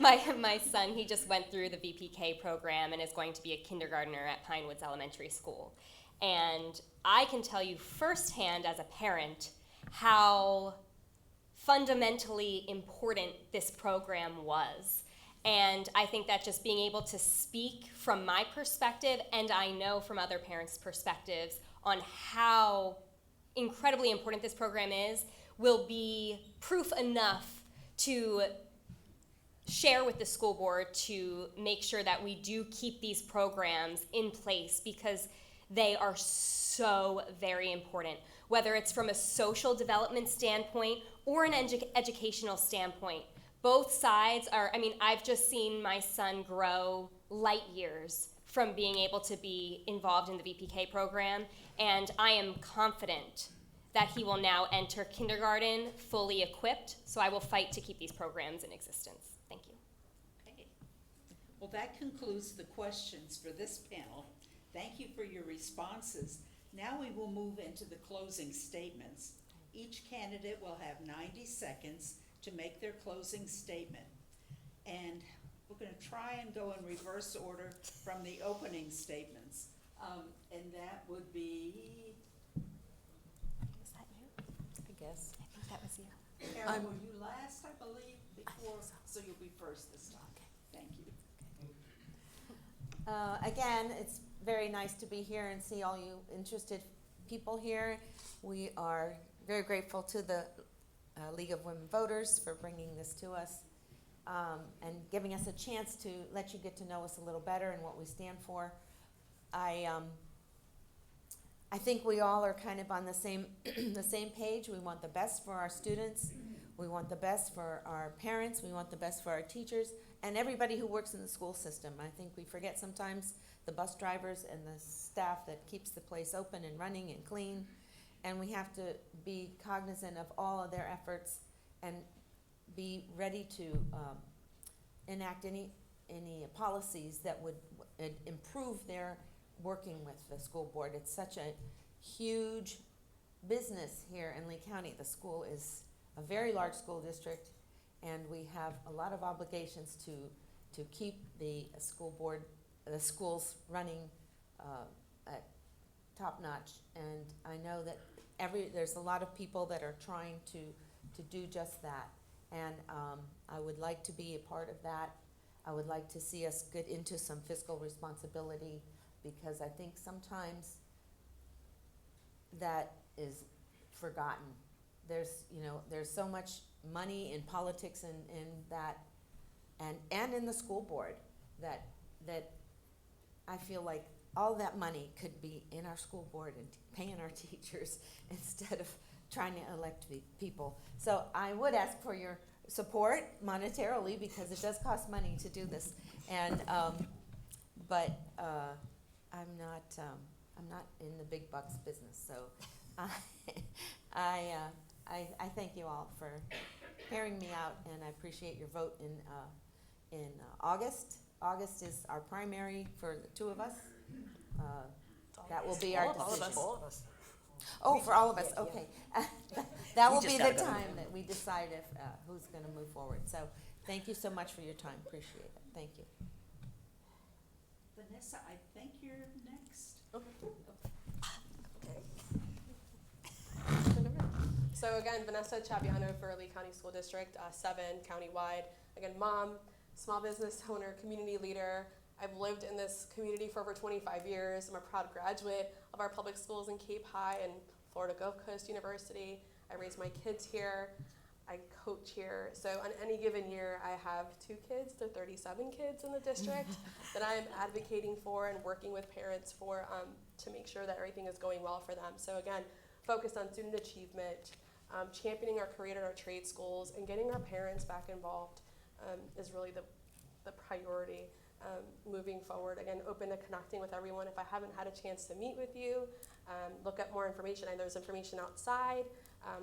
Speaker 5: my son, he just went through the VPK program and is going to be a kindergartner at Pinewoods Elementary School. And I can tell you firsthand as a parent how fundamentally important this program was. And I think that just being able to speak from my perspective, and I know from other parents' perspectives, on how incredibly important this program is, will be proof enough to share with the school board to make sure that we do keep these programs in place, because they are so very important, whether it's from a social development standpoint or an educational standpoint. Both sides are, I mean, I've just seen my son grow light years from being able to be involved in the VPK program, and I am confident that he will now enter kindergarten fully equipped, so I will fight to keep these programs in existence. Thank you.
Speaker 2: Okay. Well, that concludes the questions for this panel. Thank you for your responses. Now we will move into the closing statements. Each candidate will have 90 seconds to make their closing statement. And we're going to try and go in reverse order from the opening statements. And that would be,
Speaker 5: Was that you?
Speaker 4: I guess.
Speaker 5: I think that was you.
Speaker 2: Carol, were you last, I believe, before? So you'll be first this time. Thank you.
Speaker 6: Again, it's very nice to be here and see all you interested people here. We are very grateful to the League of Women Voters for bringing this to us and giving us a chance to let you get to know us a little better and what we stand for. I think we all are kind of on the same the same page. We want the best for our students. We want the best for our parents. We want the best for our teachers and everybody who works in the school system. I think we forget sometimes the bus drivers and the staff that keeps the place open and running and clean. And we have to be cognizant of all of their efforts and be ready to enact any policies that would improve their working with the school board. It's such a huge business here in Lee County. The school is a very large school district, and we have a lot of obligations to keep the school board, the schools running at top notch. And I know that there's a lot of people that are trying to do just that. And I would like to be a part of that. I would like to see us get into some fiscal responsibility, because I think sometimes that is forgotten. There's so much money in politics and that, and in the school board that I feel like all that money could be in our school board and paying our teachers instead of trying to elect people. So I would ask for your support monetarily, because it does cost money to do this. And but I'm not in the big bucks business. So I thank you all for hearing me out, and I appreciate your vote in August. August is our primary for the two of us. That will be our decision.
Speaker 4: All of us.
Speaker 6: Oh, for all of us,
Speaker 4: Yeah,
Speaker 6: okay. That
Speaker 4: We
Speaker 6: will
Speaker 4: just
Speaker 6: be the
Speaker 4: gotta go.
Speaker 6: time that we decide if who's going to move forward. So thank you so much for your time. Appreciate it. Thank you.
Speaker 2: Vanessa, I think you're next.
Speaker 3: So again, Vanessa Chaviano for Lee County School District 7 countywide. Again, mom, small business owner, community leader. I've lived in this community for over 25 years. I'm a proud graduate of our public schools in Cape High and Florida Gulf Coast University. I raise my kids here. I coach here. So on any given year, I have 2 kids to 37 kids in the district that I'm advocating for and working with parents for to make sure that everything is going well for them. So again, focused on student achievement, championing our career at our trade schools, and getting our parents back involved is really the priority moving forward. Again, open to connecting with everyone. If I haven't had a chance to meet with you, look up more information. I know there's information outside.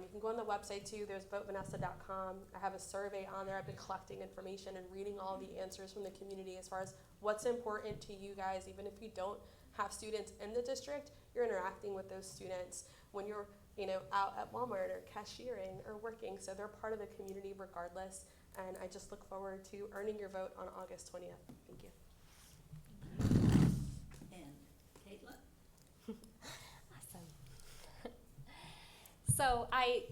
Speaker 3: You can go on the website too. There's votevanessa.com. I have a survey on there. I've been collecting information and reading all the answers from the community as far as what's important to you guys. Even if you don't have students in the district, you're interacting with those students when you're out at Walmart or cashiering or working. So they're part of the community regardless. And I just look forward to earning your vote on August 20th. Thank you.
Speaker 2: And Caitlin?
Speaker 5: Awesome. So I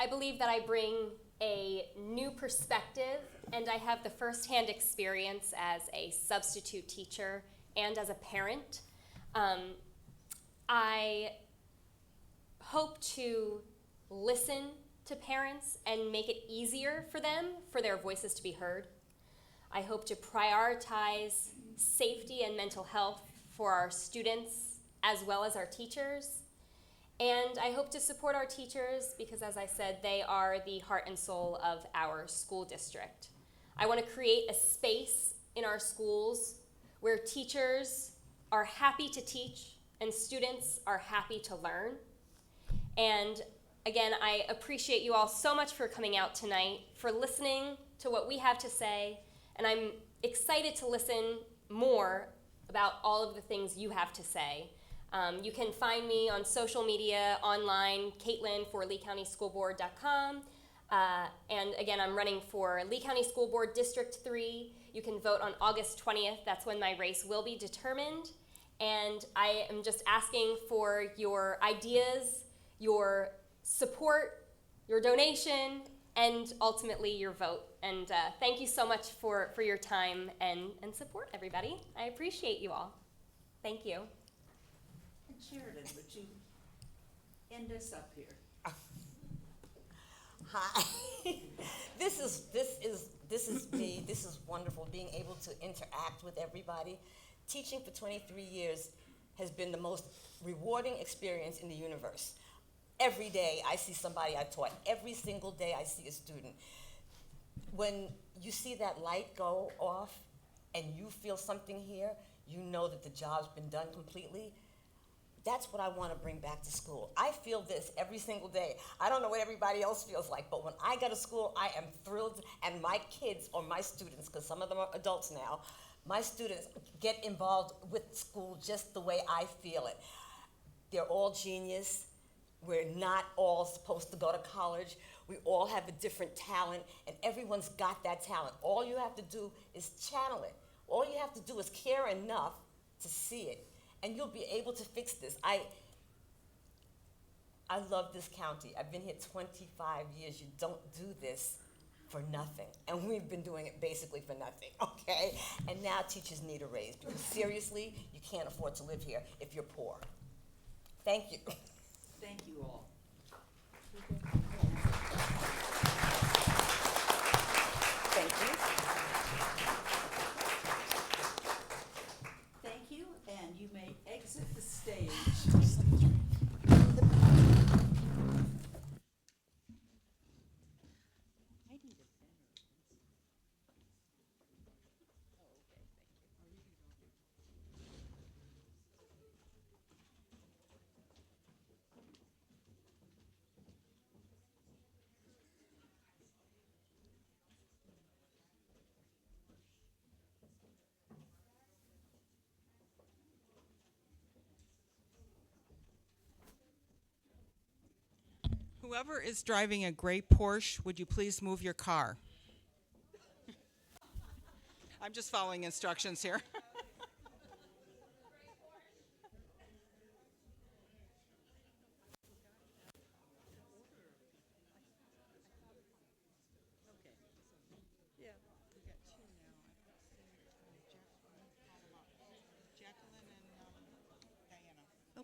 Speaker 5: believe that I bring a new perspective, and I have the firsthand experience as a substitute teacher and as a parent. I hope to listen to parents and make it easier for them, for their voices to be heard. I hope to prioritize safety and mental health for our students as well as our teachers. And I hope to support our teachers because, as I said, they are the heart and soul of our school district. I want to create a space in our schools where teachers are happy to teach and students are happy to learn. And again, I appreciate you all so much for coming out tonight, for listening to what we have to say, and I'm excited to listen more about all of the things you have to say. You can find me on social media, online, Caitlin for LeeCountySchoolBoard.com. And again, I'm running for Lee County School Board District 3. You can vote on August 20th. That's when my race will be determined. And I am just asking for your ideas, your support, your donation, and ultimately your vote. And thank you so much for your time and support, everybody. I appreciate you all. Thank you.
Speaker 2: And Sheridan, would you end us up here?
Speaker 4: Hi. This is me. This is wonderful, being able to interact with everybody. Teaching for 23 years has been the most rewarding experience in the universe. Every day I see somebody I taught. Every single day I see a student. When you see that light go off and you feel something here, you know that the job's been done completely. That's what I want to bring back to school. I feel this every single day. I don't know what everybody else feels like, but when I go to school, I am thrilled, and my kids, or my students, because some of them are adults now, my students get involved with school just the way I feel it. They're all genius. We're not all supposed to go to college. We all have a different talent, and everyone's got that talent. All you have to do is channel it. All you have to do is care enough to see it, and you'll be able to fix this. I love this county. I've been here 25 years. You don't do this for nothing, and we've been doing it basically for nothing, okay? And now teachers need a raise, because seriously, you can't afford to live here if you're poor. Thank you.
Speaker 2: Thank you all.
Speaker 4: Thank you.
Speaker 2: Thank you, and you may exit the stage.
Speaker 1: Whoever is driving a gray Porsche, would you please move your car? I'm just following instructions here.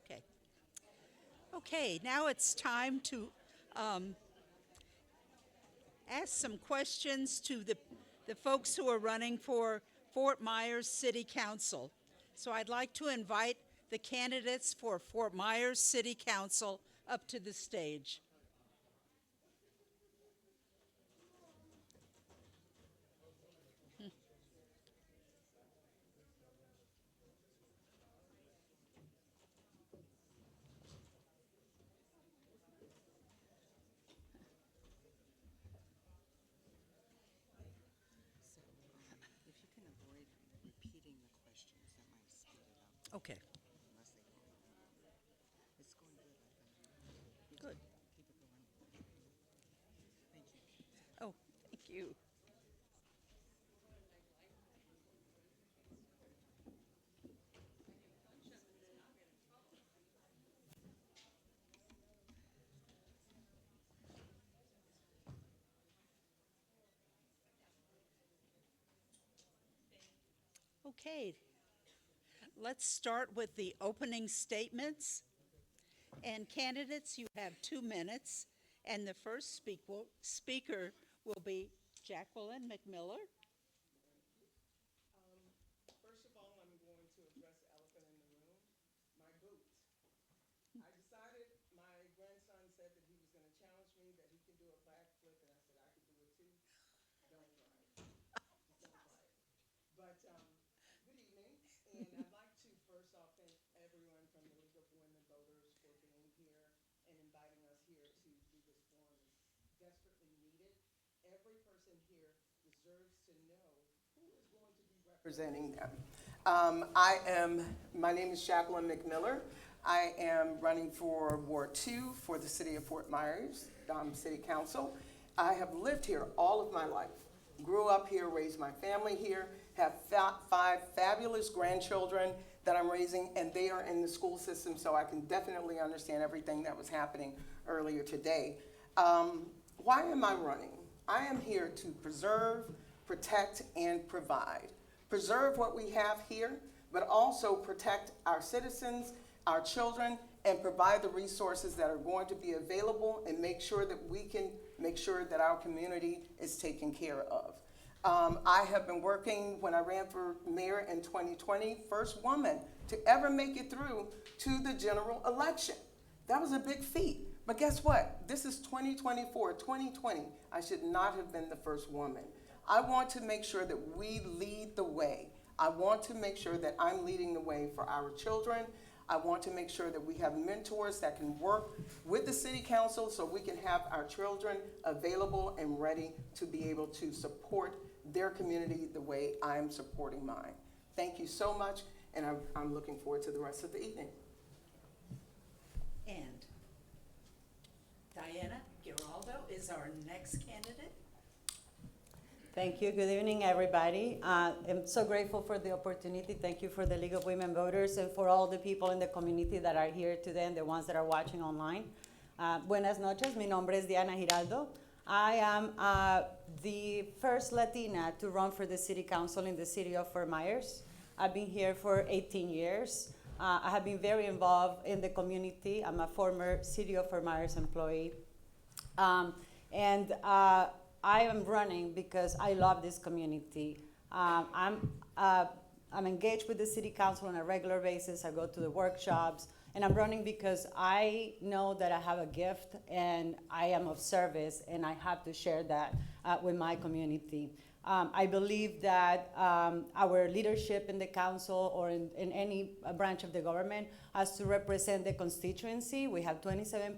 Speaker 2: Okay. Okay, now it's time to ask some questions to the folks who are running for Fort Myers City Council. So I'd like to invite the candidates for Fort Myers City Council up to the stage.
Speaker 7: So, if you can avoid repeating the questions, that might speed it up,
Speaker 2: Okay,
Speaker 7: unless they go. It's going good, I think. You
Speaker 2: good.
Speaker 7: keep it going. Thank you.
Speaker 2: Oh, thank you. Okay, let's start with the opening statements. And candidates, you have 2 minutes. And the first speaker will be Jacqueline McMiller.
Speaker 1: First of all, I'm going to address the elephant in the room, my boots. I decided, my grandson said that he was going to challenge me, that he can do a backflip, and I said I could do it too. Don't try it. Just don't try it. But good evening, and I'd like to first off thank everyone from the League of Women Voters for being here and inviting us here to do this forum. It's desperately needed. Every person here deserves to know who is going to be representing them. My name is Jacqueline McMiller. I am running for Ward 2 for the city of Fort Myers City Council. I have lived here all of my life. Grew up here, raised my family here, have 5 fabulous grandchildren that I'm raising, and they are in the school system, so I can definitely understand everything that was happening earlier today. Why am I running? I am here to preserve, protect, and provide. Preserve what we have here, but also protect our citizens, our children, and provide the resources that are going to be available and make sure that we can make sure that our community is taken care of. I have been working, when I ran for mayor in 2020, first woman to ever make it through to the general election. That was a big feat. But guess what? This is 2024, 2020. I should not have been the first woman. I want to make sure that we lead the way. I want to make sure that I'm leading the way for our children. I want to make sure that we have mentors that can work with the city council so we can have our children available and ready to be able to support their community the way I'm supporting mine. Thank you so much, and I'm looking forward to the rest of the evening.
Speaker 2: And Diana Giraldo is our next candidate.
Speaker 8: Thank you. Good evening, everybody. I'm so grateful for the opportunity. Thank you for the League of Women Voters and for all the people in the community that are here today and the ones that are watching online. Buenas noches. Mi nombre es Diana Giraldo. I am the first Latina to run for the city council in the city of Fort Myers. I've been here for 18 years. I have been very involved in the community. I'm a former city of Fort Myers employee. I am running because I love this community. I'm engaged with the city council on a regular basis. I go to the workshops, and I'm running because I know that I have a gift and I am of service, and I have to share that with my community. I believe that our leadership in the council or in any branch of the government has to represent the constituency. We have 27%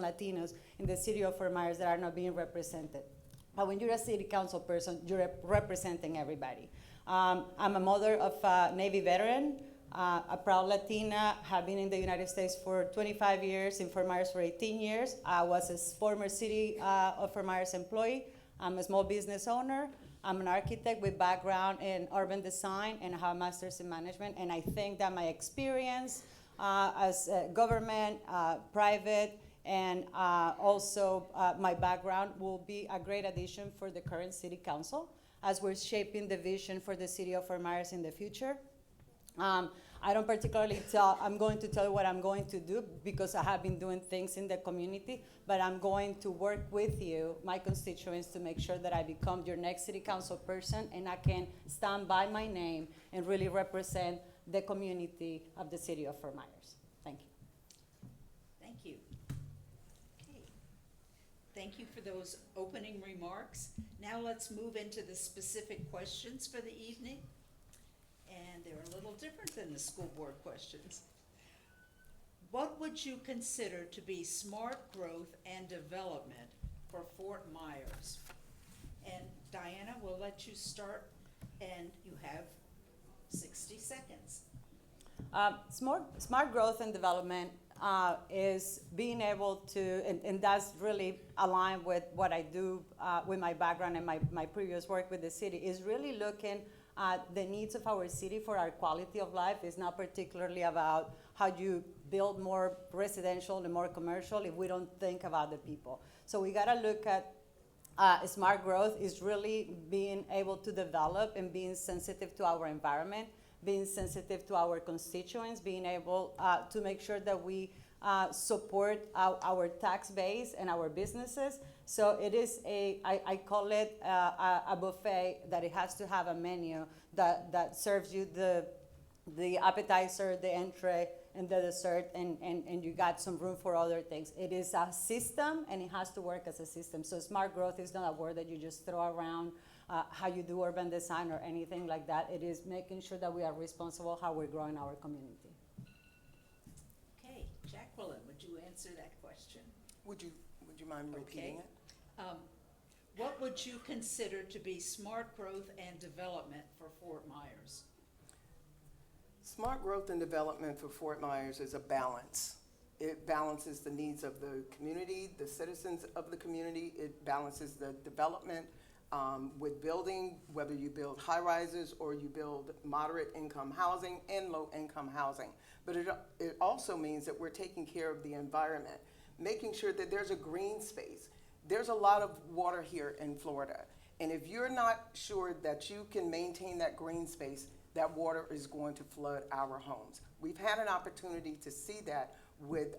Speaker 8: Latinos in the city of Fort Myers that are not being represented. But when you're a city council person, you're representing everybody. I'm a mother of a Navy veteran, a proud Latina, have been in the United States for 25 years, in Fort Myers for 18 years. I was a former city of Fort Myers employee. I'm a small business owner. I'm an architect with background in urban design and I have a master's in management. And I think that my experience as government, private, and also my background will be a great addition for the current city council as we're shaping the vision for the city of Fort Myers in the future. I don't particularly I'm going to tell you what I'm going to do because I have been doing things in the community, but I'm going to work with you, my constituents, to make sure that I become your next city council person and I can stand by my name and really represent the community of the city of Fort Myers. Thank you.
Speaker 2: Thank you. Okay. Thank you for those opening remarks. Now let's move into the specific questions for the evening. And they're a little different than the school board questions. What would you consider to be smart growth and development for Fort Myers? And Diana, we'll let you start, and you have 60 seconds.
Speaker 8: Smart growth and development is being able to, and that's really aligned with what I do with my background and my previous work with the city, is really looking at the needs of our city for our quality of life. It's not particularly about how you build more residential and more commercial if we don't think about the people. So we gotta look at smart growth is really being able to develop and being sensitive to our environment, being sensitive to our constituents, being able to make sure that we support our tax base and our businesses. So it is I call it a buffet, that it has to have a menu that serves you the appetizer, the entree, and the dessert, and you got some room for other things. It is a system, and it has to work as a system. So smart growth is not a word that you just throw around how you do urban design or anything like that. It is making sure that we are responsible how we're growing our community.
Speaker 2: Okay, Jacqueline, would you answer that question?
Speaker 9: Would you mind repeating
Speaker 2: Okay.
Speaker 9: it?
Speaker 2: What would you consider to be smart growth and development for Fort Myers?
Speaker 9: Smart growth and development for Fort Myers is a balance. It balances the needs of the community, the citizens of the community. It balances the development with building, whether you build high rises or you build moderate income housing and low income housing. But it also means that we're taking care of the environment, making sure that there's a green space. There's a lot of water here in Florida. And if you're not sure that you can maintain that green space, that water is going to flood our homes. We've had an opportunity to see that with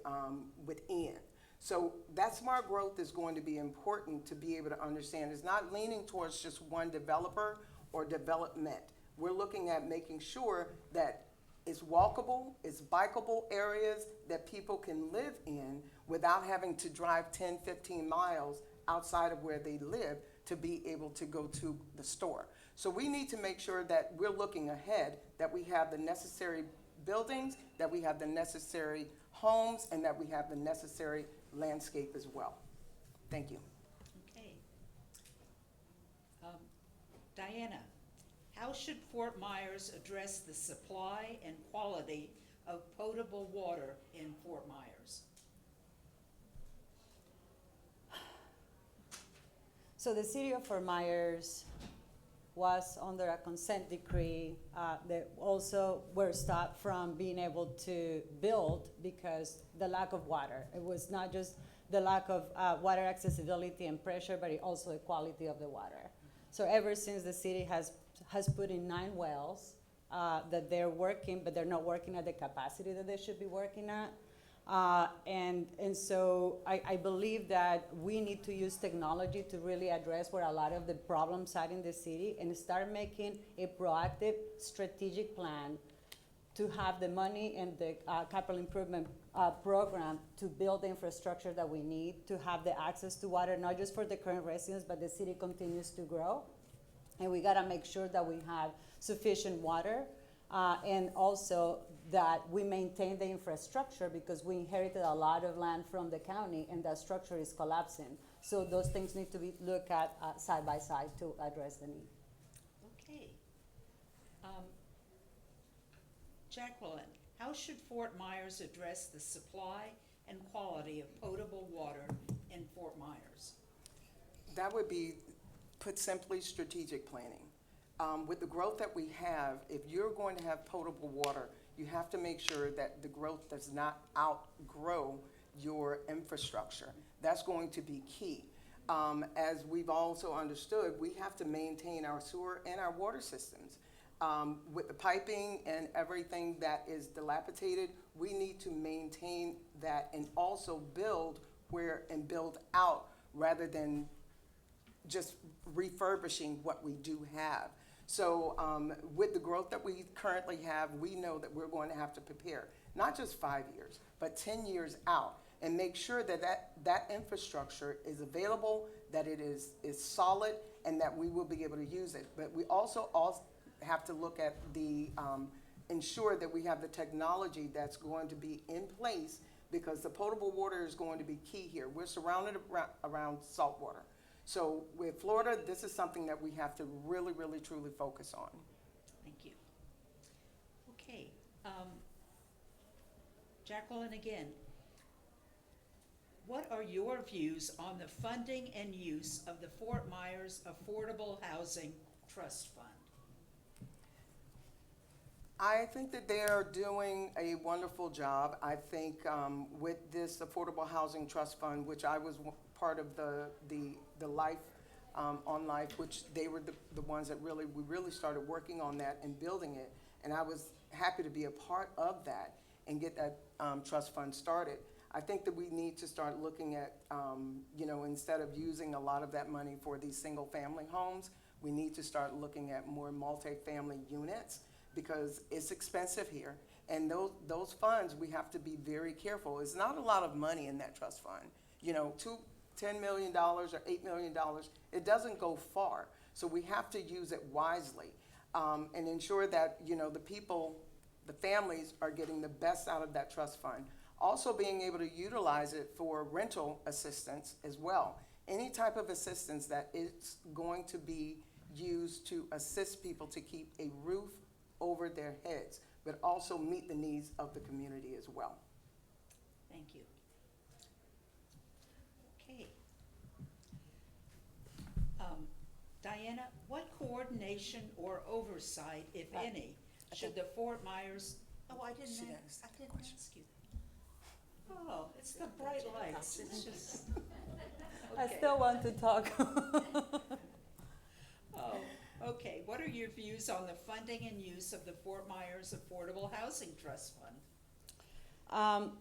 Speaker 9: Ian. So that smart growth is going to be important to be able to understand. It's not leaning towards just one developer or development. We're looking at making sure that it's walkable, it's bikeable areas that people can live in without having to drive 10, 15 miles outside of where they live to be able to go to the store. So we need to make sure that we're looking ahead, that we have the necessary buildings, that we have the necessary homes, and that we have the necessary landscape as well. Thank you.
Speaker 2: Okay. Diana, how should Fort Myers address the supply and quality of potable water in Fort Myers?
Speaker 8: So the city of Fort Myers was under a consent decree that also were stopped from being able to build because the lack of water. It was not just the lack of water accessibility and pressure, but it also the quality of the water. So ever since the city has put in 9 wells that they're working, but they're not working at the capacity that they should be working at. And so I believe that we need to use technology to really address where a lot of the problems are in the city and start making a proactive strategic plan to have the money and the capital improvement program to build the infrastructure that we need to have the access to water, not just for the current residents, but the city continues to grow. And we gotta make sure that we have sufficient water and also that we maintain the infrastructure because we inherited a lot of land from the county and that structure is collapsing. So those things need to be looked at side by side to address the need.
Speaker 2: Okay. Jacqueline, how should Fort Myers address the supply and quality of potable water in Fort Myers?
Speaker 9: That would be, put simply, strategic planning. With the growth that we have, if you're going to have potable water, you have to make sure that the growth does not outgrow your infrastructure. That's going to be key. As we've also understood, we have to maintain our sewer and our water systems. with the piping and everything that is dilapidated, we need to maintain that and also build and build out rather than just refurbishing what we do have. So with the growth that we currently have, we know that we're going to have to prepare, not just 5 years, but 10 years out, and make sure that infrastructure is available, that it is solid, and that we will be able to use it. But we also have to look at ensure that we have the technology that's going to be in place, because the potable water is going to be key here. We're surrounded around salt water. So with Florida, this is something that we have to really, really, truly focus on.
Speaker 2: Thank you. Okay, Jacqueline again. What are your views on the funding and use of the Fort Myers Affordable Housing Trust Fund?
Speaker 9: I think that they are doing a wonderful job. I think with this Affordable Housing Trust Fund, which I was part of the Life on Life, which they were the ones that we really started working on that and building it. And I was happy to be a part of that and get that trust fund started. I think that we need to start looking at, instead of using a lot of that money for these single family homes, we need to start looking at more multifamily units, because it's expensive here. And those funds, we have to be very careful. It's not a lot of money in that trust fund. $10 million or $8 million, it doesn't go far. So we have to use it wisely and ensure that, the families are getting the best out of that trust fund. Also being able to utilize it for rental assistance as well. Any type of assistance that is going to be used to assist people to keep a roof over their heads, but also meet the needs of the community as well.
Speaker 2: Thank you. Okay. Diana, what coordination or oversight, if any, should the Fort Myers, I didn't ask you that. Oh, it's the bright lights, it's just,
Speaker 8: I
Speaker 2: okay.
Speaker 8: still want to talk.
Speaker 2: Oh, okay. What are your views on the funding and use of the Fort Myers Affordable Housing Trust Fund?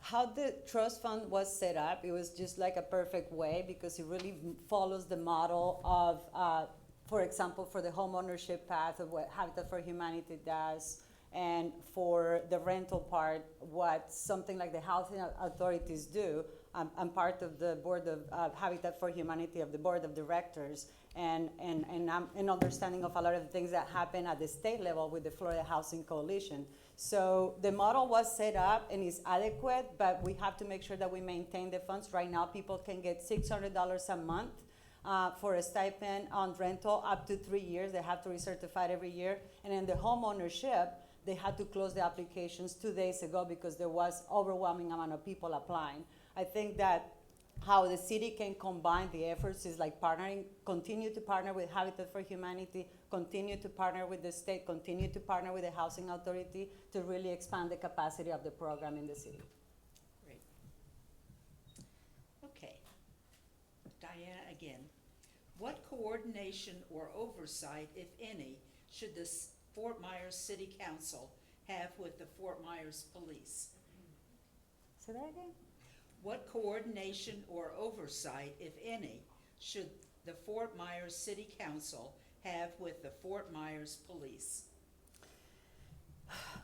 Speaker 8: How the trust fund was set up, it was just like a perfect way, because it really follows the model of, for example, for the homeownership path of what Habitat for Humanity does, and for the rental part, what something like the housing authorities do. I'm part of the board of Habitat for Humanity, of the board of directors, and I'm an understanding of a lot of the things that happen at the state level with the Florida Housing Coalition. So the model was set up and is adequate, but we have to make sure that we maintain the funds. Right now, people can get $600 a month for a stipend on rental up to 3 years. They have to recertify it every year. And in the home ownership, they had to close the applications 2 days ago because there was overwhelming amount of people applying. I think that how the city can combine the efforts is like partnering, continue to partner with Habitat for Humanity, continue to partner with the state, continue to partner with the Housing Authority to really expand the capacity of the program in the city.
Speaker 2: Great. Okay. Diana again. What coordination or oversight, if any, should the Fort Myers City Council have with the Fort Myers Police?
Speaker 8: Say that again?
Speaker 2: What coordination or oversight, if any, should the Fort Myers City Council have with the Fort Myers Police?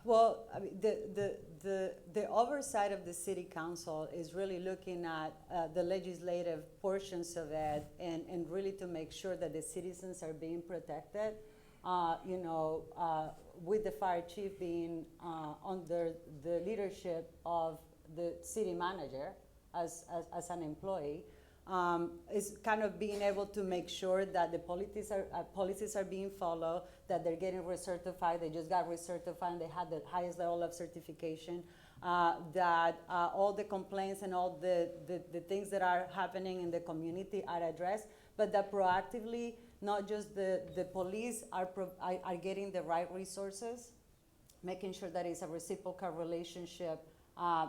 Speaker 8: Well, I mean, the oversight of the city council is really looking at the legislative portions of it, and really to make sure that the citizens are being protected. With the fire chief being under the leadership of the city manager as an employee, is kind of being able to make sure that the policies are being followed, that they're getting recertified. They just got recertified and they had the highest level of certification, that all the complaints and all the things that are happening in the community are addressed, but that proactively, not just the police are getting the right resources, making sure that it's a reciprocal relationship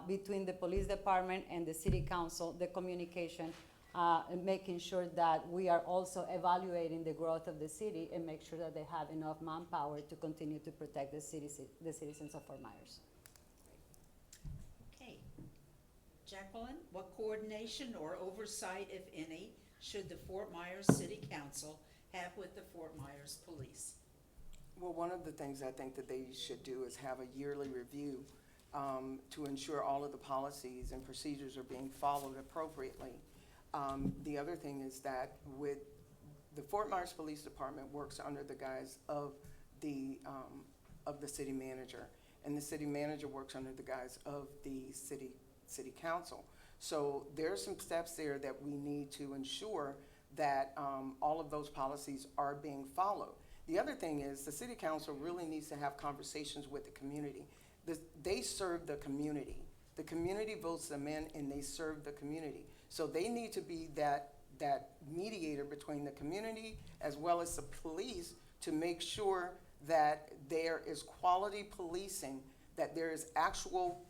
Speaker 8: between the police department and the city council, the communication. and making sure that we are also evaluating the growth of the city and make sure that they have enough manpower to continue to protect the citizens of Fort Myers.
Speaker 2: Okay. Jacqueline, what coordination or oversight, if any, should the Fort Myers City Council have with the Fort Myers Police?
Speaker 9: Well, one of the things I think that they should do is have a yearly review to ensure all of the policies and procedures are being followed appropriately. The other thing is that with the Fort Myers Police Department works under the guise of the city manager, and the city manager works under the guise of the city council. So there are some steps there that we need to ensure that all of those policies are being followed. The other thing is the city council really needs to have conversations with the community. They serve the community. The community votes them in and they serve the community. So they need to be that mediator between the community as well as the police to make sure that there is quality policing, that there is actual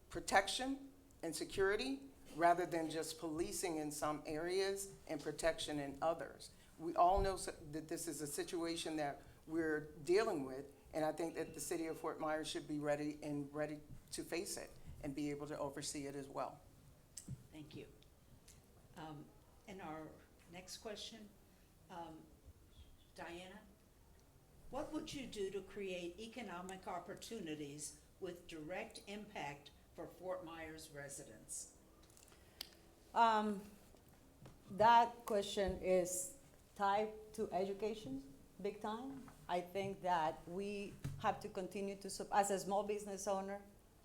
Speaker 9: protection and security rather than just policing in some areas and protection in others. We all know that this is a situation that we're dealing with, and I think that the city of Fort Myers should be ready to face it and be able to oversee it as well.
Speaker 2: Thank you. And our next question, Diana, what would you do to create economic opportunities with direct impact for Fort Myers residents?
Speaker 8: That question is tied to education, big time. I think that we have to continue to, as a small business owner,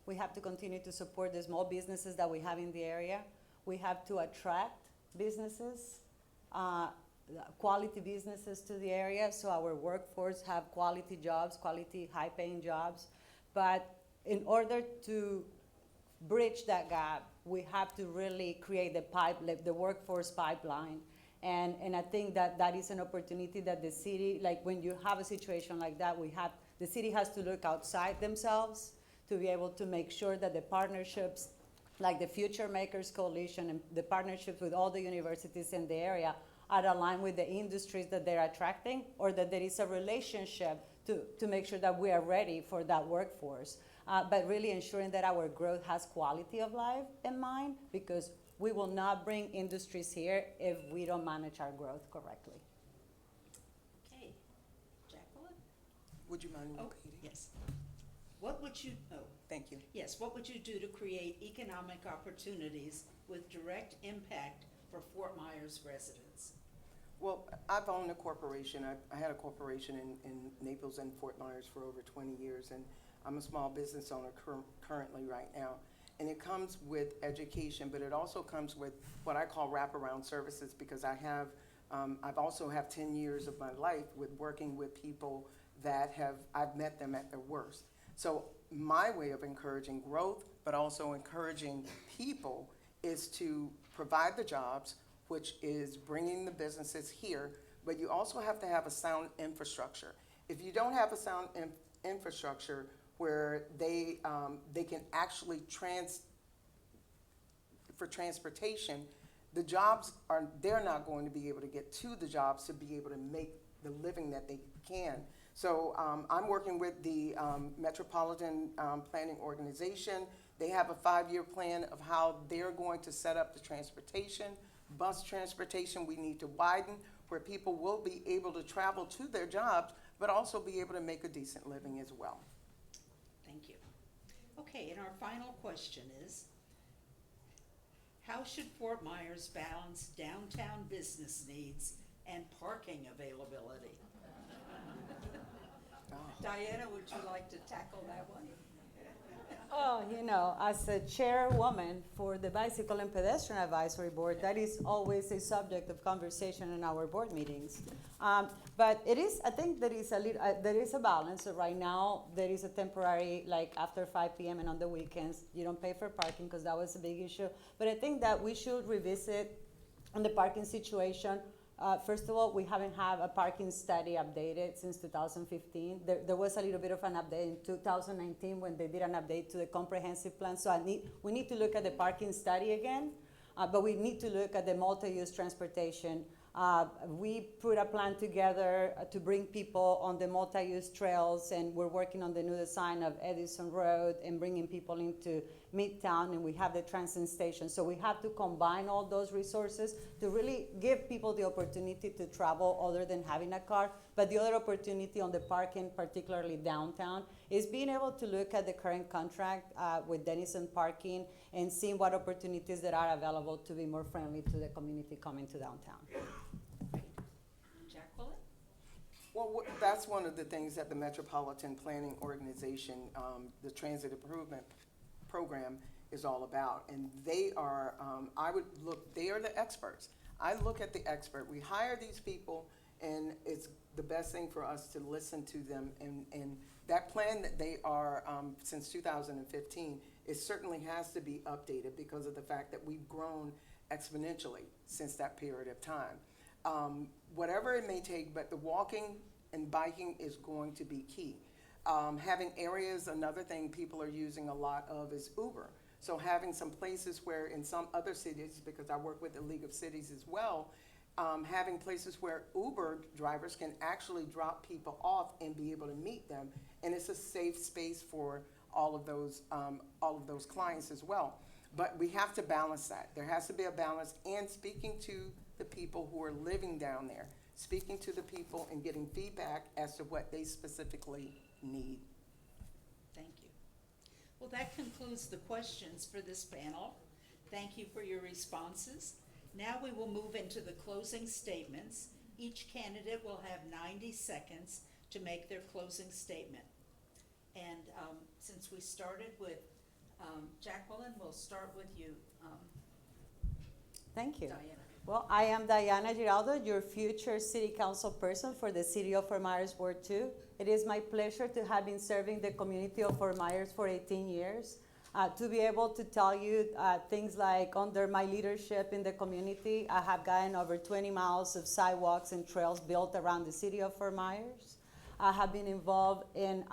Speaker 8: we have to continue to support the small businesses that we have in the area. We have to attract businesses, quality businesses to the area, so our workforce have quality jobs, quality high-paying jobs. But in order to bridge that gap, we have to really create the workforce pipeline. And I think that is an opportunity that the city, like when you have a situation like that, the city has to look outside themselves to be able to make sure that the partnerships, like the Future Makers Coalition and the partnerships with all the universities in the area are aligned with the industries that they're attracting, or that there is a relationship to make sure that we are ready for that workforce. But really ensuring that our growth has quality of life in mind, because we will not bring industries here if we don't manage our growth correctly.
Speaker 2: Okay, Jacqueline?
Speaker 9: Would you mind
Speaker 2: Oh,
Speaker 9: repeating?
Speaker 2: yes. What would you,
Speaker 9: Thank you.
Speaker 2: yes, what would you do to create economic opportunities with direct impact for Fort Myers residents?
Speaker 9: Well, I've owned a corporation. I had a corporation in Naples and Fort Myers for over 20 years, and I'm a small business owner currently right now. And it comes with education, but it also comes with what I call wraparound services, because I've also have 10 years of my life with working with people that I've met them at their worst. So my way of encouraging growth, but also encouraging people, is to provide the jobs, which is bringing the businesses here, but you also have to have a sound infrastructure. If you don't have a sound infrastructure where they can actually for transportation, the jobs they're not going to be able to get to the jobs to be able to make the living that they can. So I'm working with the Metropolitan Planning Organization. They have a 5-year plan of how they're going to set up the transportation. Bus transportation we need to widen, where people will be able to travel to their jobs, but also be able to make a decent living as well.
Speaker 2: Thank you. Okay, and our final question is, how should Fort Myers balance downtown business needs and parking availability? Diana, would you like to tackle that one?
Speaker 8: Oh, as a chairwoman for the Bicycle and Pedestrian Advisory Board, that is always a subject of conversation in our board meetings. But I think there is a balance. So right now, there is a temporary, like after 5 p.m. and on the weekends, you don't pay for parking, because that was a big issue. But I think that we should revisit on the parking situation. First of all, we haven't had a parking study updated since 2015. There was a little bit of an update in 2019 when they did an update to the comprehensive plan. So we need to look at the parking study again. but we need to look at the multi-use transportation. We put a plan together to bring people on the multi-use trails, and we're working on the new design of Edison Road and bringing people into Midtown, and we have the transit station. So we have to combine all those resources to really give people the opportunity to travel other than having a car. But the other opportunity on the parking, particularly downtown, is being able to look at the current contract with Denison Parking and seeing what opportunities that are available to be more friendly to the community coming to downtown.
Speaker 2: Jacqueline?
Speaker 9: Well, that's one of the things that the Metropolitan Planning Organization, the Transit Improvement Program, is all about. And they are, they are the experts. I look at the expert. We hire these people, and it's the best thing for us to listen to them. And that plan that they are, since 2015, it certainly has to be updated because of the fact that we've grown exponentially since that period of time. Whatever it may take, but the walking and biking is going to be key. Having areas, another thing people are using a lot of is Uber. So having some places where in some other cities, because I work with the League of Cities as well, having places where Uber drivers can actually drop people off and be able to meet them, and it's a safe space for all of those clients as well. But we have to balance that. There has to be a balance, and speaking to the people who are living down there, speaking to the people and getting feedback as to what they specifically need.
Speaker 2: Thank you. Well, that concludes the questions for this panel. Thank you for your responses. Now we will move into the closing statements. Each candidate will have 90 seconds to make their closing statement. And since we started with Jacqueline, we'll start with you,
Speaker 8: Thank you.
Speaker 2: Diana.
Speaker 8: Well, I am Diana Giraldo, your future city council person for the city of Fort Myers Ward 2. It is my pleasure to have been serving the community of Fort Myers for 18 years. To be able to tell you things like under my leadership in the community, I have gotten over 20 miles of sidewalks and trails built around the city of Fort Myers. I have been involved in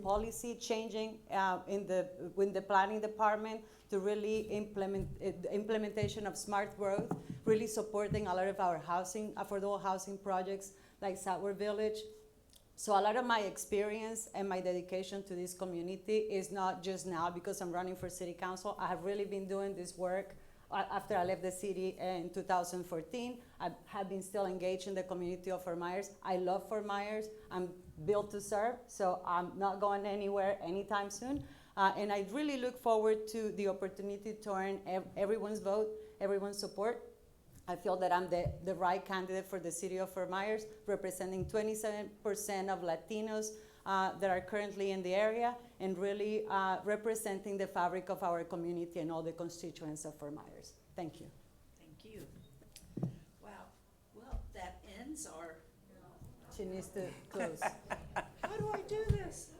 Speaker 8: policy changing in the planning department to really implementation of smart growth, really supporting a lot of our housing, affordable housing projects like Southward Village. So a lot of my experience and my dedication to this community is not just now because I'm running for city council. I have really been doing this work after I left the city in 2014. I have been still engaged in the community of Fort Myers. I love Fort Myers. I'm built to serve, so I'm not going anywhere anytime soon. And I really look forward to the opportunity to earn everyone's vote, everyone's support. I feel that I'm the right candidate for the city of Fort Myers, representing 27% of Latinos that are currently in the area, and really representing the fabric of our community and all the constituents of Fort Myers. Thank you.
Speaker 2: Thank you. Wow. Well, that ends our.
Speaker 8: She needs to close.
Speaker 2: How do I do this?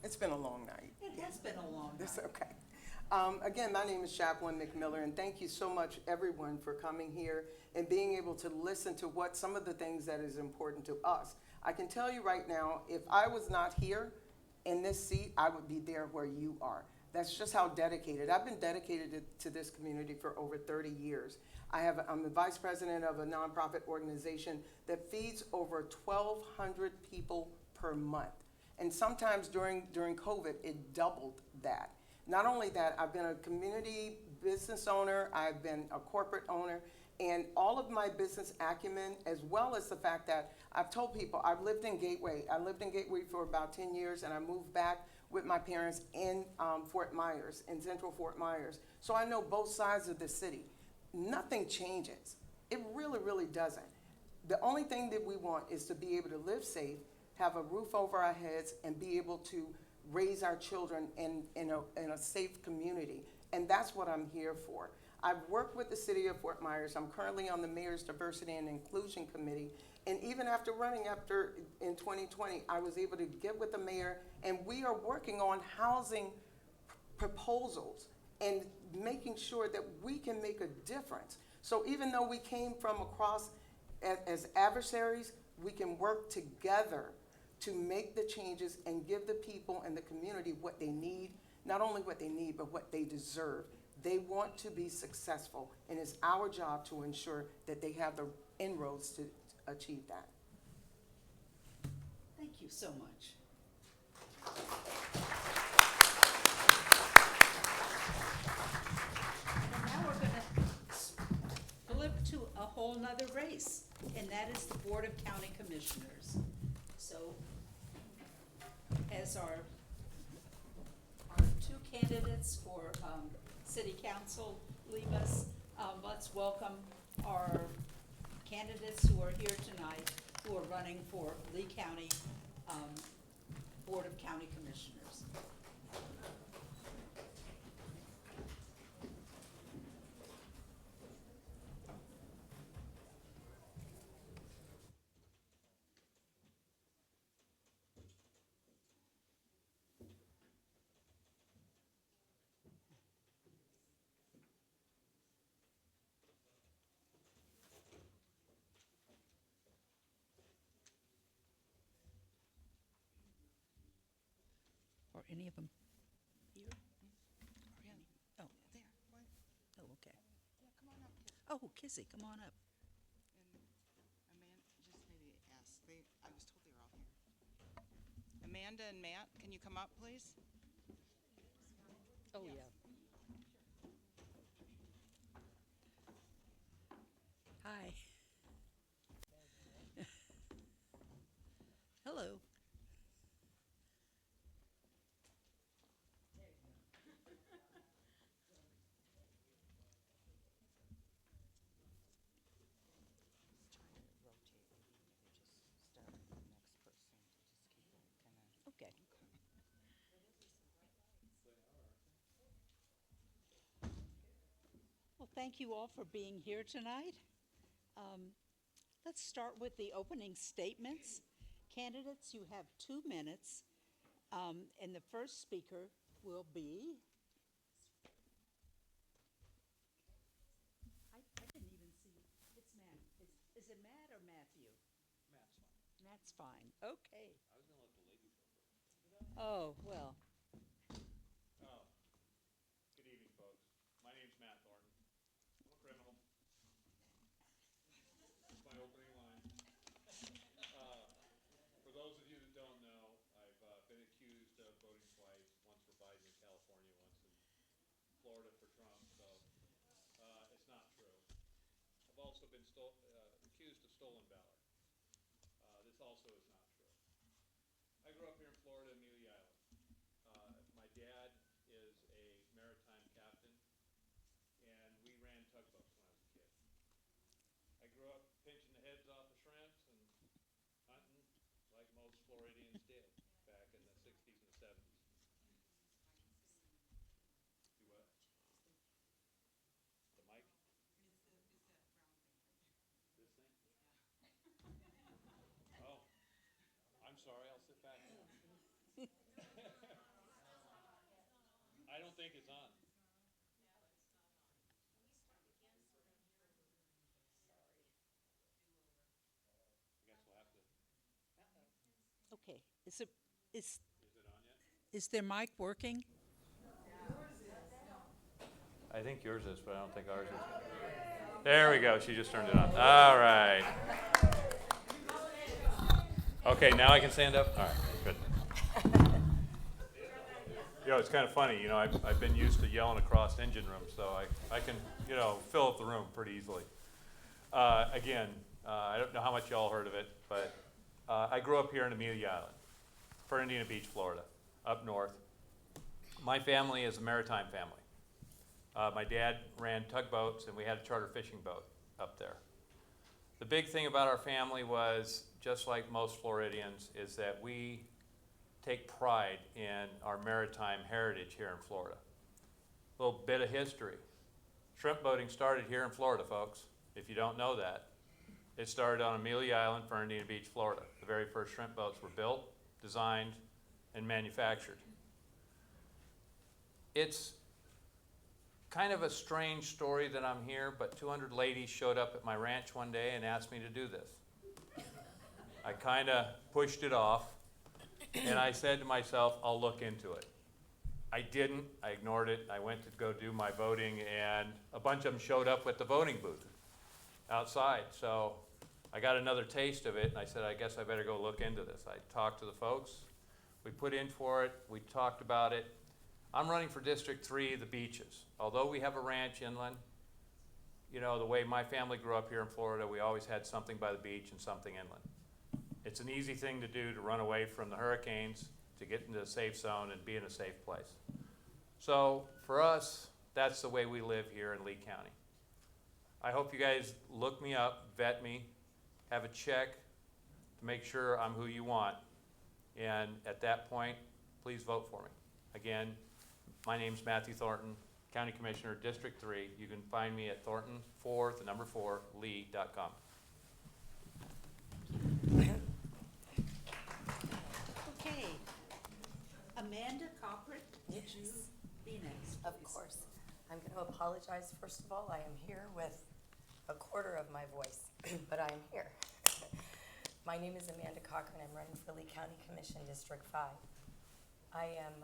Speaker 9: It's been a long night.
Speaker 2: It has been a long
Speaker 9: That's
Speaker 2: night.
Speaker 9: okay. Again, my name is Chaplain McMiller, and thank you so much, everyone, for coming here and being able to listen to what some of the things that is important to us. I can tell you right now, if I was not here in this seat, I would be there where you are. That's just how dedicated. I've been dedicated to this community for over 30 years. I'm the vice president of a nonprofit organization that feeds over 1,200 people per month. And sometimes during COVID, it doubled that. Not only that, I've been a community business owner, I've been a corporate owner, and all of my business acumen, as well as the fact that I've told people I've lived in Gateway. I lived in Gateway for about 10 years, and I moved back with my parents in Fort Myers, in central Fort Myers. So I know both sides of the city. Nothing changes. It really, really doesn't. The only thing that we want is to be able to live safe, have a roof over our heads, and be able to raise our children in a safe community. And that's what I'm here for. I've worked with the city of Fort Myers. I'm currently on the Mayor's Diversity and Inclusion Committee. And even after running in 2020, I was able to get with the mayor, and we are working on housing proposals and making sure that we can make a difference. So even though we came from across as adversaries, we can work together to make the changes and give the people and the community what they need, not only what they need, but what they deserve. They want to be successful, and it's our job to ensure that they have the inroads to achieve that.
Speaker 2: Thank you so much. And now we're gonna flip to a whole nother race, and that is the Board of County Commissioners. So, as our two candidates for City Council leave us, let's welcome our candidates who are here tonight, who are running for Lee County Board of County Commissioners. Are any of them here? Or any? Oh,
Speaker 1: There, what?
Speaker 2: oh, okay.
Speaker 1: Yeah, come on up, kid.
Speaker 2: Oh, Kizzy, come on up.
Speaker 1: And Amanda, just maybe ask, I was told they were all here. Amanda and Matt, can you come up, please?
Speaker 2: Oh,
Speaker 1: Yes.
Speaker 2: yeah. Hi. Hello. Okay. Well, thank you all for being here tonight. Let's start with the opening statements. Candidates, you have 2 minutes, and the first speaker will be. I didn't even see. It's Matt. Is it Matt or Matthew? Matt's fine. Okay. I was gonna let the lady go first. Oh, well.
Speaker 10: Oh, good evening, folks. My name's Matt Thornton. I'm a criminal. That's my opening line. For those of you that don't know, I've been accused of voting twice, once for Biden in California, once in Florida for Trump, so it's not true. I've also been accused of stolen valor. This also is not true. I grew up here in Florida, Amelia Island. My dad is a maritime captain, and we ran tugboats when I was a kid. I grew up pinching the heads off of shrimps and hunting like most Floridians did back in the 60s and the 70s. Do what? The mic? This thing? Oh, I'm sorry, I'll sit back now. I don't think it's on. I guess we'll have to.
Speaker 2: Okay. Is
Speaker 10: Is it on yet?
Speaker 2: their mic working?
Speaker 10: I think yours is, but I don't think ours is. There we go. She just turned it on. All right. Okay, now I can stand up? All right, good. You know, it's kind of funny. You know, I've been used to yelling across engine rooms, so I can, you know, fill up the room pretty easily. Again, I don't know how much y'all heard of it, but I grew up here in Amelia Island, Fernandina Beach, Florida, up north. My family is a maritime family. My dad ran tugboats, and we had a charter fishing boat up there. The big thing about our family was, just like most Floridians, is that we take pride in our maritime heritage here in Florida. A little bit of history. Shrimp boating started here in Florida, folks, if you don't know that. It started on Amelia Island, Fernandina Beach, Florida. The very first shrimp boats were built, designed, and manufactured. It's kind of a strange story that I'm here, but 200 ladies showed up at my ranch one day and asked me to do this. I kind of pushed it off, and I said to myself, I'll look into it. I didn't, I ignored it, I went to go do my voting, and a bunch of them showed up at the voting booth outside, so I got another taste of it, and I said, I guess I better go look into this. I talked to the folks, we put in for it, we talked about it. I'm running for District 3, the beaches. Although we have a ranch inland, you know, the way my family grew up here in Florida, we always had something by the beach and something inland. It's an easy thing to do to run away from the hurricanes, to get into a safe zone and be in a safe place. So for us, that's the way we live here in Lee County. I hope you guys look me up, vet me, have a check to make sure I'm who you want. And at that point, please vote for me. Again, my name's Matthew Thornton, County Commissioner, District 3. You can find me at thornton4lee.com.
Speaker 2: Okay. Amanda Cochran, would
Speaker 4: Yes.
Speaker 2: you be next,
Speaker 4: Of
Speaker 2: please?
Speaker 4: course. I'm going to apologize, first of all. I am here with a quarter of my voice, but I am here. My name is Amanda Cochran. I'm running for Lee County Commission, District 5. I am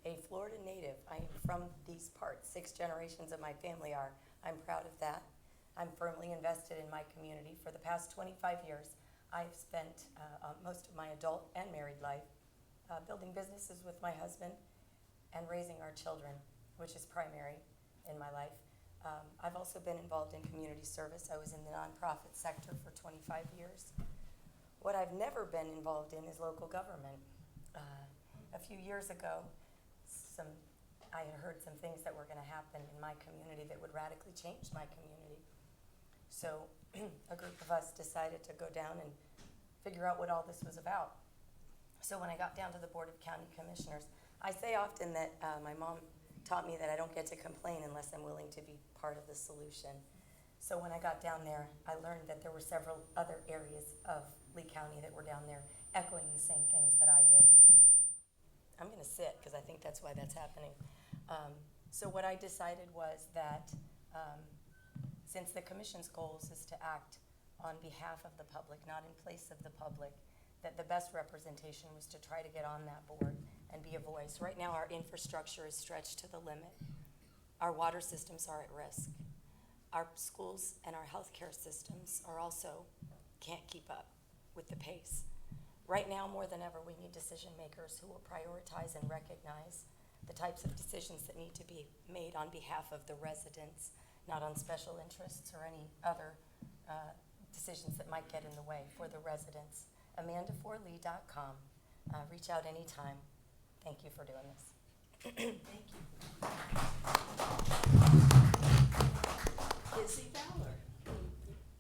Speaker 4: a Florida native. I am from these parts. 6 generations of my family are. I'm proud of that. I'm firmly invested in my community. For the past 25 years, I've spent most of my adult and married life building businesses with my husband and raising our children, which is primary in my life. I've also been involved in community service. I was in the nonprofit sector for 25 years. What I've never been involved in is local government. A few years ago, I had heard some things that were going to happen in my community that would radically change my community. So a group of us decided to go down and figure out what all this was about. So when I got down to the Board of County Commissioners, I say often that my mom taught me that I don't get to complain unless I'm willing to be part of the solution. So when I got down there, I learned that there were several other areas of Lee County that were down there echoing the same things that I did. I'm going to sit because I think that's why that's happening. So what I decided was that since the Commission's goals is to act on behalf of the public, not in place of the public, that the best representation was to try to get on that board and be a voice. Right now, our infrastructure is stretched to the limit. Our water systems are at risk. Our schools and our healthcare systems are also can't keep up with the pace. Right now, more than ever, we need decision makers who will prioritize and recognize the types of decisions that need to be made on behalf of the residents, not on special interests or any other decisions that might get in the way for the residents. Amanda4lee.com. Reach out anytime. Thank you for doing this.
Speaker 2: Thank you. Kizzy Fowler.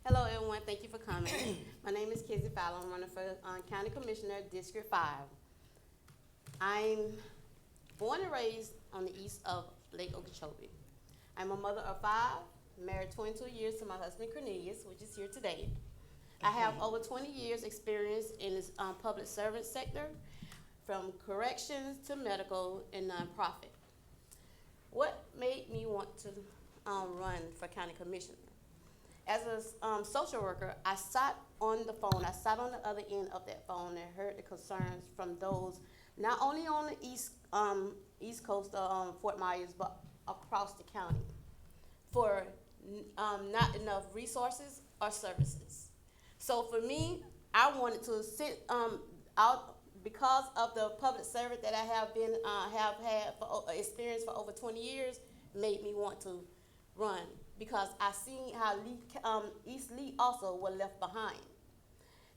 Speaker 11: Hello, everyone. Thank you for coming. My name is Kizzy Fowler. I'm running for County Commissioner, District 5. I'm born and raised on the east of Lake Okeechobee. I'm a mother of 5, married 22 years to my husband, Cornelius, which is here today. I have over 20 years experience in this public service sector, from corrections to medical and nonprofit. What made me want to run for county commissioner? As a social worker, I sat on the phone, I sat on the other end of that phone and heard the concerns from those, not only on the east coast of Fort Myers, but across the county, for not enough resources or services. So for me, I wanted to sit out, because of the public service that I have been have had for experience for over 20 years, made me want to run, because I seen how East Lee also were left behind.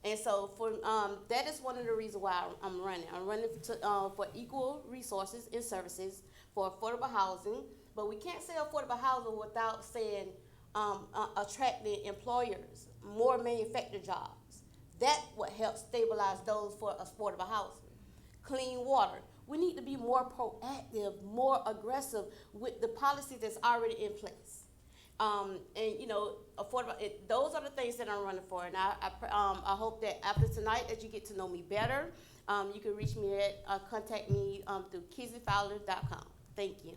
Speaker 11: And so for that is one of the reasons why I'm running. I'm running for equal resources and services for affordable housing, but we can't say affordable housing without saying attracting employers, more manufactured jobs. That would help stabilize those for affordable housing. Clean water. We need to be more proactive, more aggressive with the policy that's already in place. And you know, affordable. Those are the things that I'm running for, and I hope that after tonight, that you get to know me better. You can reach me at contact me through kizzyfowler.com. Thank you.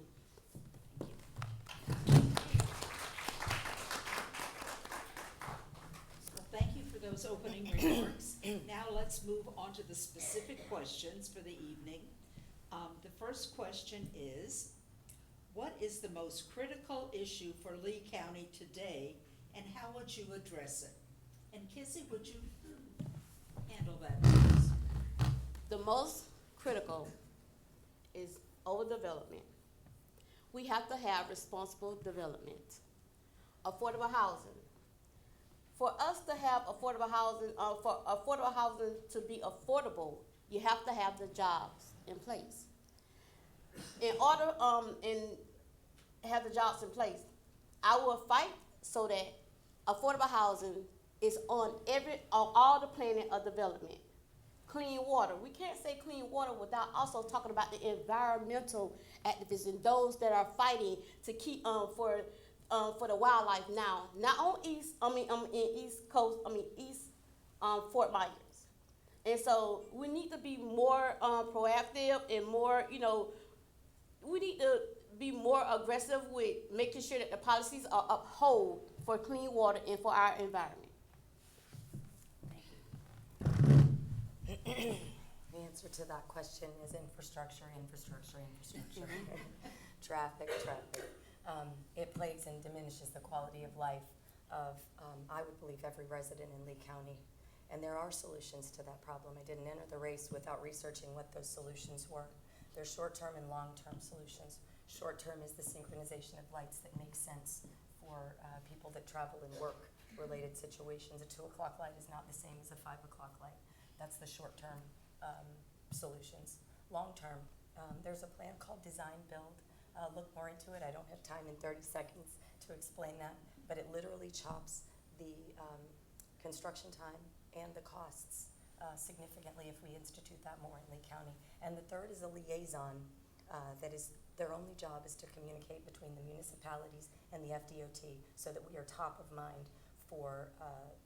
Speaker 2: Well, thank you for those opening remarks. Now let's move on to the specific questions for the evening. The first question is, what is the most critical issue for Lee County today, and how would you address it? And Kizzy, would you handle that, please?
Speaker 11: The most critical is overdevelopment. We have to have responsible development. Affordable housing. For us to have affordable housing, for affordable housing to be affordable, you have to have the jobs in place. In order and have the jobs in place, I will fight so that affordable housing is on all the planet of development. Clean water. We can't say clean water without also talking about the environmental activists and those that are fighting to keep for the wildlife now. Not on East Fort Myers. And so we need to be more proactive and more, we need to be more aggressive with making sure that the policies are upheld for clean water and for our environment.
Speaker 4: The answer to that question is infrastructure, infrastructure, infrastructure. Traffic. It plagues and diminishes the quality of life of, I would believe, every resident in Lee County. And there are solutions to that problem. I didn't enter the race without researching what those solutions were. There's short-term and long-term solutions. Short-term is the synchronization of lights that makes sense for people that travel and work-related situations. A 2 o'clock light is not the same as a 5 o'clock light. That's the short-term solutions. Long-term, there's a plan called Design Build. Look more into it. I don't have time in 30 seconds to explain that, but it literally chops the construction time and the costs significantly if we institute that more in Lee County. And the third is a liaison that is, their only job is to communicate between the municipalities and the FDOT so that we are top of mind for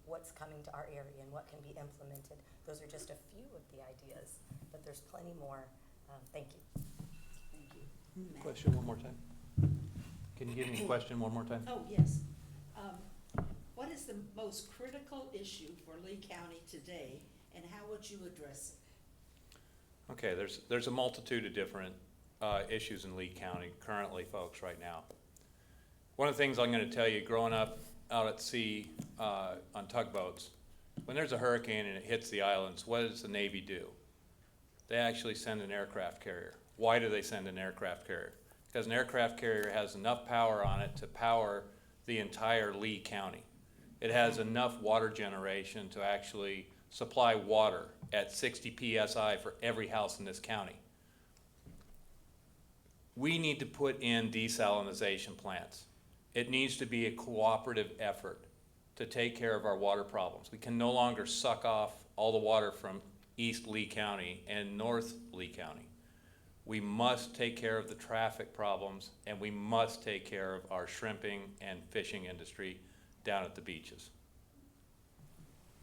Speaker 4: what's coming to our area and what can be implemented. Those are just a few of the ideas, but there's plenty more. Thank you.
Speaker 2: Thank you. Matt?
Speaker 10: Question one more time. Can you give me a question one more time?
Speaker 2: Oh, yes. What is the most critical issue for Lee County today, and how would you address it?
Speaker 10: Okay, there's a multitude of different issues in Lee County currently, folks, right now. One of the things I'm going to tell you, growing up out at sea on tugboats, when there's a hurricane and it hits the islands, what does the Navy do? They actually send an aircraft carrier. Why do they send an aircraft carrier? Because an aircraft carrier has enough power on it to power the entire Lee County. It has enough water generation to actually supply water at 60 PSI for every house in this county. We need to put in desalinization plants. It needs to be a cooperative effort to take care of our water problems. We can no longer suck off all the water from East Lee County and North Lee County. We must take care of the traffic problems, and we must take care of our shrimping and fishing industry down at the beaches.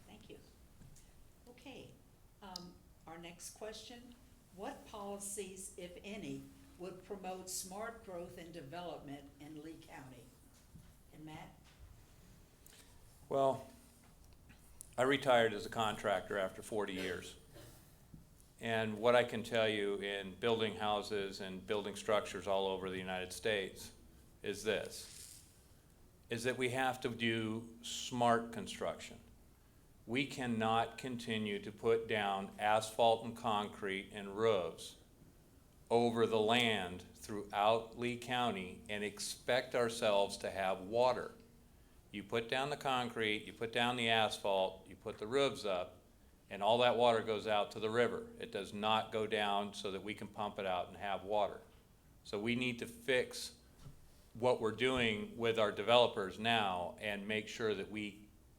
Speaker 2: Thank you. Okay, our next question. What policies, if any, would promote smart growth and development in Lee County? And Matt?
Speaker 10: Well, I retired as a contractor after 40 years. And what I can tell you in building houses and building structures all over the United States is this, is that we have to do smart construction. We cannot continue to put down asphalt and concrete and roofs over the land throughout Lee County and expect ourselves to have water. You put down the concrete, you put down the asphalt, you put the roofs up, and all that water goes out to the river. It does not go down so that we can pump it out and have water. So we need to fix what we're doing with our developers now and make sure that we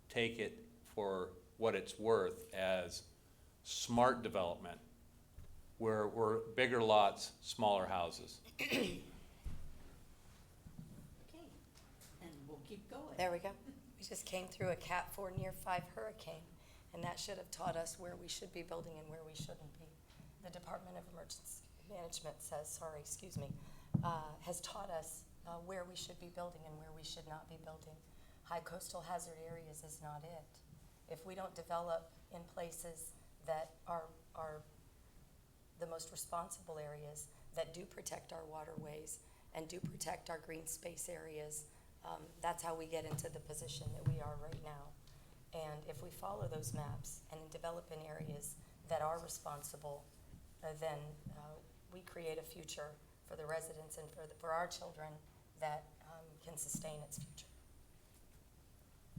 Speaker 10: take it for what it's worth as smart development, where we're bigger lots, smaller houses.
Speaker 2: Okay, and we'll keep going.
Speaker 4: There we go. We just came through a Cat 4 Near 5 hurricane, and that should have taught us where we should be building and where we shouldn't be. The Department of Emergency Management says, has taught us where we should be building and where we should not be building. High coastal hazard areas is not it. If we don't develop in places that are
Speaker 12: the most responsible areas that do protect our waterways and do protect our green space areas. That's how we get into the position that we are right now. And if we follow those maps and develop in areas that are responsible, then we create a future for the residents and for our children that can sustain its future.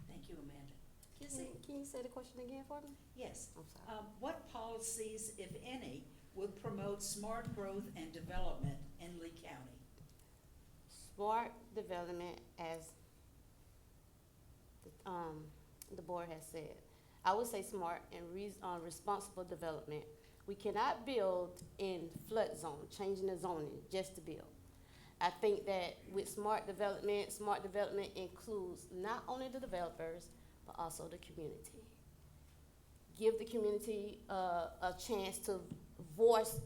Speaker 2: Thank you, Amanda.
Speaker 11: Can you say the question again for me?
Speaker 2: Yes.
Speaker 11: I'm sorry.
Speaker 2: What policies, if any, would promote smart growth and development in Lee County?
Speaker 11: Smart development, as the board has said. I would say smart and responsible development. We cannot build in flood zone, changing the zoning just to build. I think that with smart development includes not only the developers, but also the community. Give the community a chance to voice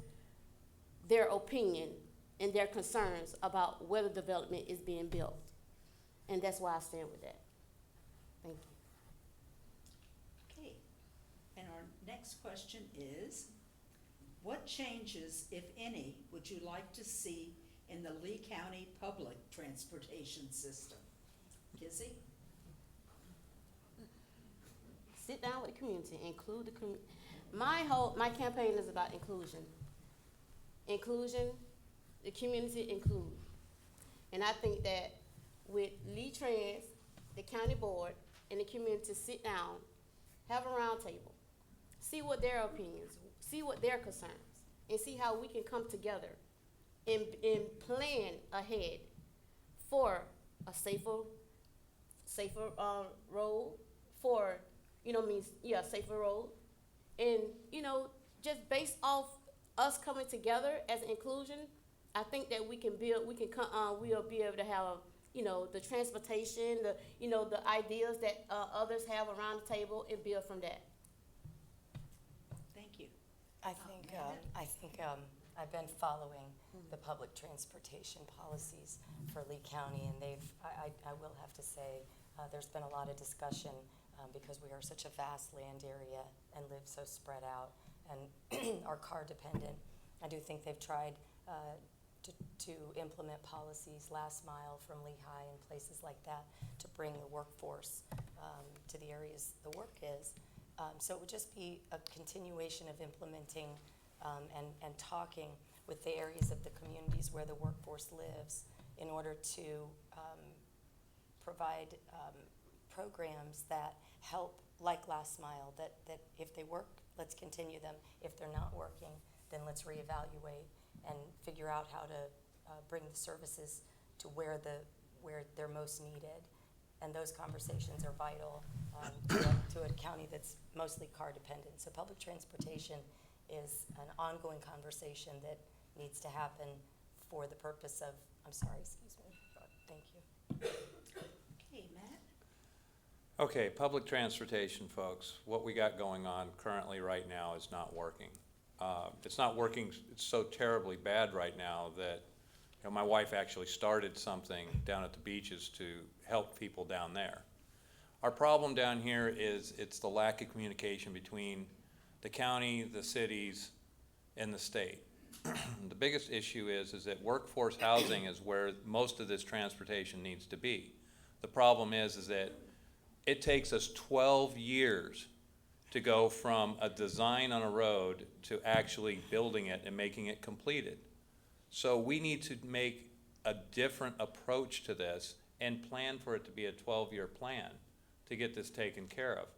Speaker 11: their opinion and their concerns about whether development is being built. And that's why I stand with that. Thank you.
Speaker 2: Okay. And our next question is, what changes, if any, would you like to see in the Lee County public transportation system? Kizzy?
Speaker 11: Sit down with the community, include the community. My campaign is about inclusion. Inclusion, the community include. And I think that with Lee Trans, the county board, and the community sit down, have a round table, see what their opinions, see what their concerns, and see how we can come together and plan ahead for a safer road, for safer road, and just based off us coming together as an inclusion, I think that we'll be able to have the transportation, the ideas that others have around the table and build from that.
Speaker 2: Thank you.
Speaker 12: I think I've been following the public transportation policies for Lee County, and I will have to say, there's been a lot of discussion because we are such a vast land area and live so spread out and are car dependent. I do think they've tried to implement policies last mile from Lehigh and places like that to bring the workforce to the areas the work is. So it would just be a continuation of implementing and talking with the areas of the communities where the workforce lives in order to provide programs that help, like last mile, that if they work, let's continue them. If they're not working, then let's reevaluate and figure out how to bring the services to where they're most needed. And those conversations are vital to a county that's mostly car dependent. So public transportation is an ongoing conversation that needs to happen for the purpose of, excuse me, thank you.
Speaker 2: Okay, Matt?
Speaker 10: Okay, public transportation, folks. What we got going on currently right now is not working. It's not working, it's so terribly bad right now that my wife actually started something down at the beaches to help people down there. Our problem down here is it's the lack of communication between the county, the cities, and the state. The biggest issue is that workforce housing is where most of this transportation needs to be. The problem is that it takes us 12 years to go from a design on a road to actually building it and making it completed. So we need to make a different approach to this and plan for it to be a 12-year plan to get this taken care of.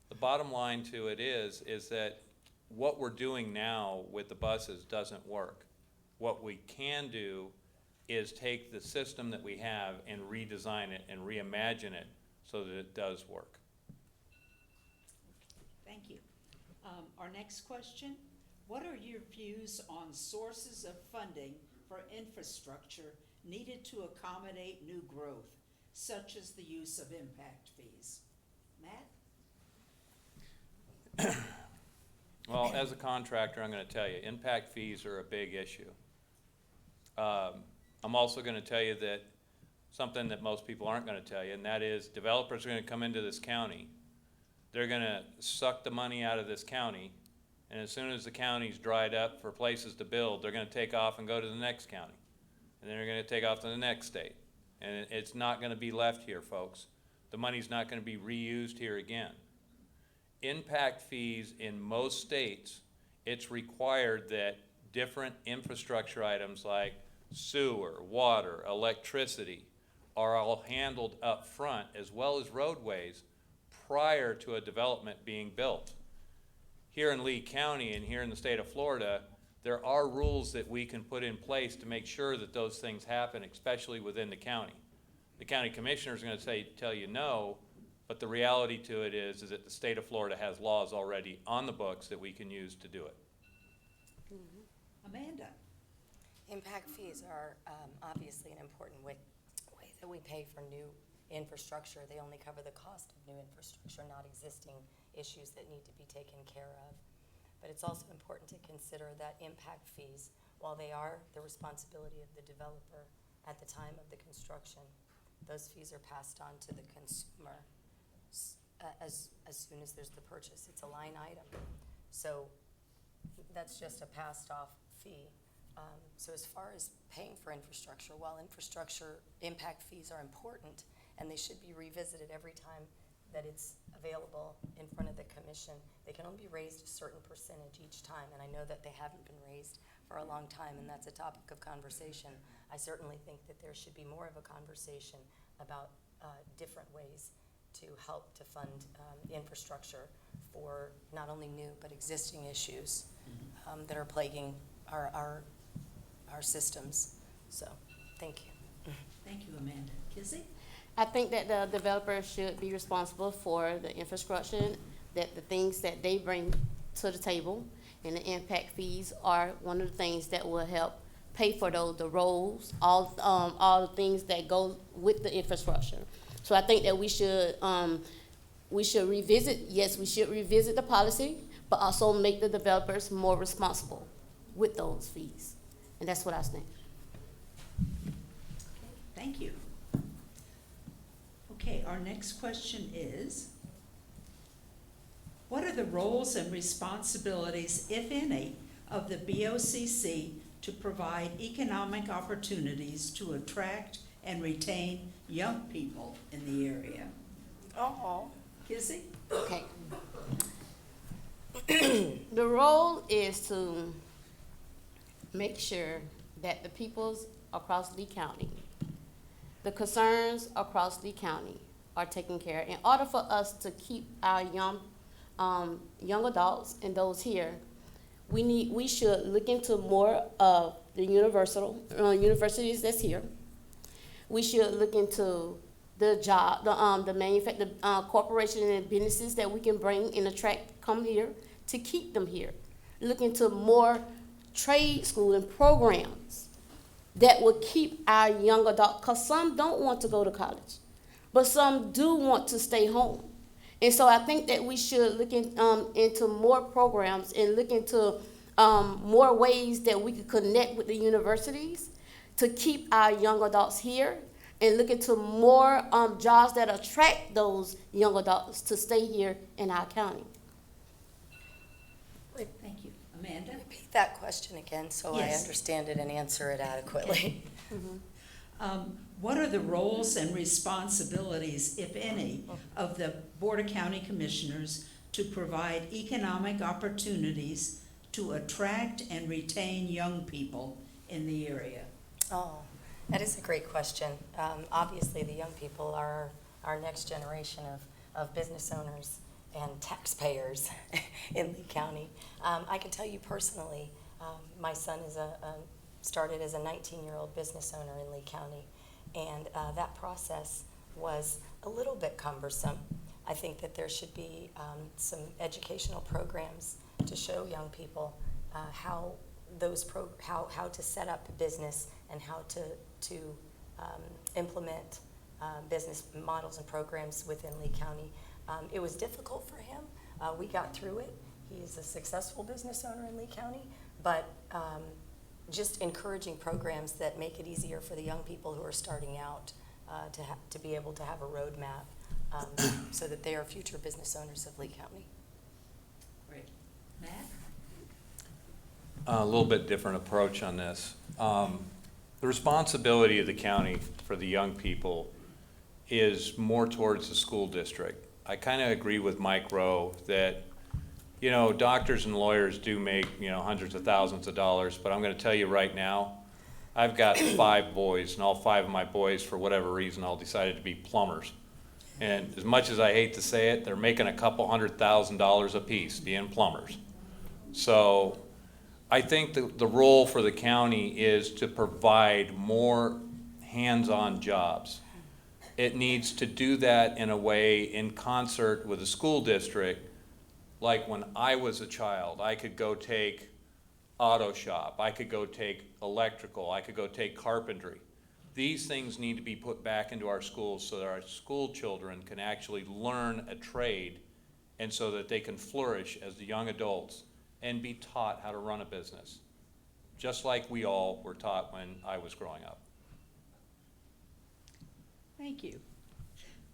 Speaker 10: The bottom line to it is that what we're doing now with the buses doesn't work. What we can do is take the system that we have and redesign it and reimagine it so that it does work.
Speaker 2: Thank you. Our next question, what are your views on sources of funding for infrastructure needed to accommodate new growth, such as the use of impact fees? Matt?
Speaker 10: Well, as a contractor, I'm going to tell you, impact fees are a big issue. I'm also going to tell you that something that most people aren't going to tell you, and that is developers are going to come into this county. They're going to suck the money out of this county, And as soon as the county's dried up for places to build, they're gonna take off and go to the next county. And then they're gonna take off to the next state. And it's not gonna be left here, folks. The money's not gonna be reused here again. Impact fees in most states, it's required that different infrastructure items like sewer, water, electricity are all handled up front, as well as roadways, prior to a development being built. Here in Lee County and here in the state of Florida, there are rules that we can put in place to make sure that those things happen, especially within the county. The county commissioner is going to tell you no, but the reality to it is that the state of Florida has laws already on the books that we can use to do it.
Speaker 2: Amanda?
Speaker 12: Impact fees are obviously an important way that we pay for new infrastructure. They only cover the cost of new infrastructure, not existing issues that need to be taken care of. But it's also important to consider that impact fees, while they are the responsibility of the developer at the time of the construction, those fees are passed on to the consumer as soon as there's the purchase. It's a line item. So that's just a passed off fee. So as far as paying for infrastructure, while infrastructure impact fees are important and they should be revisited every time that it's available in front of the commission, they can only be raised a certain percentage each time. And I know that they haven't been raised for a long time, and that's a topic of conversation. I certainly think that there should be more of a conversation about different ways to help to fund infrastructure for not only new but existing issues that are plaguing our systems. So, thank you.
Speaker 2: Thank you, Amanda. Kizzy?
Speaker 11: I think that the developer should be responsible for the infrastructure, that the things that they bring to the table, and the impact fees are one of the things that will help pay for the roads, all the things that go with the infrastructure. So I think that we should revisit, yes, we should revisit the policy, but also make the developers more responsible with those fees. And that's what I think.
Speaker 2: Thank you. Okay, our next question is, what are the roles and responsibilities, if any, of the BOCC to provide economic opportunities to attract and retain young people in the area?
Speaker 11: Oh.
Speaker 2: Kizzy?
Speaker 11: Okay. The role is to make sure that the peoples across Lee County, the concerns across Lee County are taken care of. In order for us to keep our young adults and those here, we should look into more of the universities that's here. We should look into the corporations and businesses that we can bring and attract come here to keep them here. Look into more trade school and programs that will keep our young adults, because some don't want to go to college, but some do want to stay home. And so I think that we should look into more programs and look into more ways that we could connect with the universities to keep our young adults here, and look into more jobs that attract those young adults to stay here in our county.
Speaker 2: Thank you. Amanda?
Speaker 12: Repeat that question again so I
Speaker 2: Yes.
Speaker 12: understand it and answer it adequately.
Speaker 2: What are the roles and responsibilities, if any, of the Board of County Commissioners to provide economic opportunities to attract and retain young people in the area?
Speaker 12: Oh, that is a great question. Obviously, the young people are our next generation of business owners and taxpayers in Lee County. I can tell you personally, my son is started as a 19-year-old business owner in Lee County, and that process was a little bit cumbersome. I think that there should be some educational programs to show young people how to set up a business and how to implement business models and programs within Lee County. It was difficult for him. We got through it. He is a successful business owner in Lee County, but just encouraging programs that make it easier for the young people who are starting out to be able to have a roadmap so that they are future business owners of Lee County.
Speaker 2: Great. Matt?
Speaker 10: a little bit different approach on this. The responsibility of the county for the young people is more towards the school district. I kind of agree with Mike Rowe that, you know, doctors and lawyers do make, you know, hundreds of thousands of dollars, but I'm going to tell you right now, I've got 5 boys, and all 5 of my boys, for whatever reason, all decided to be plumbers. And as much as I hate to say it, they're making a couple $100,000 apiece being plumbers. So I think the role for the county is to provide more hands-on jobs. It needs to do that in a way in concert with the school district. Like when I was a child, I could go take auto shop, I could go take electrical, I could go take carpentry. These things need to be put back into our schools so that our school children can actually learn a trade, and so that they can flourish as the young adults and be taught how to run a business, just like we all were taught when I was growing up.
Speaker 2: Thank you.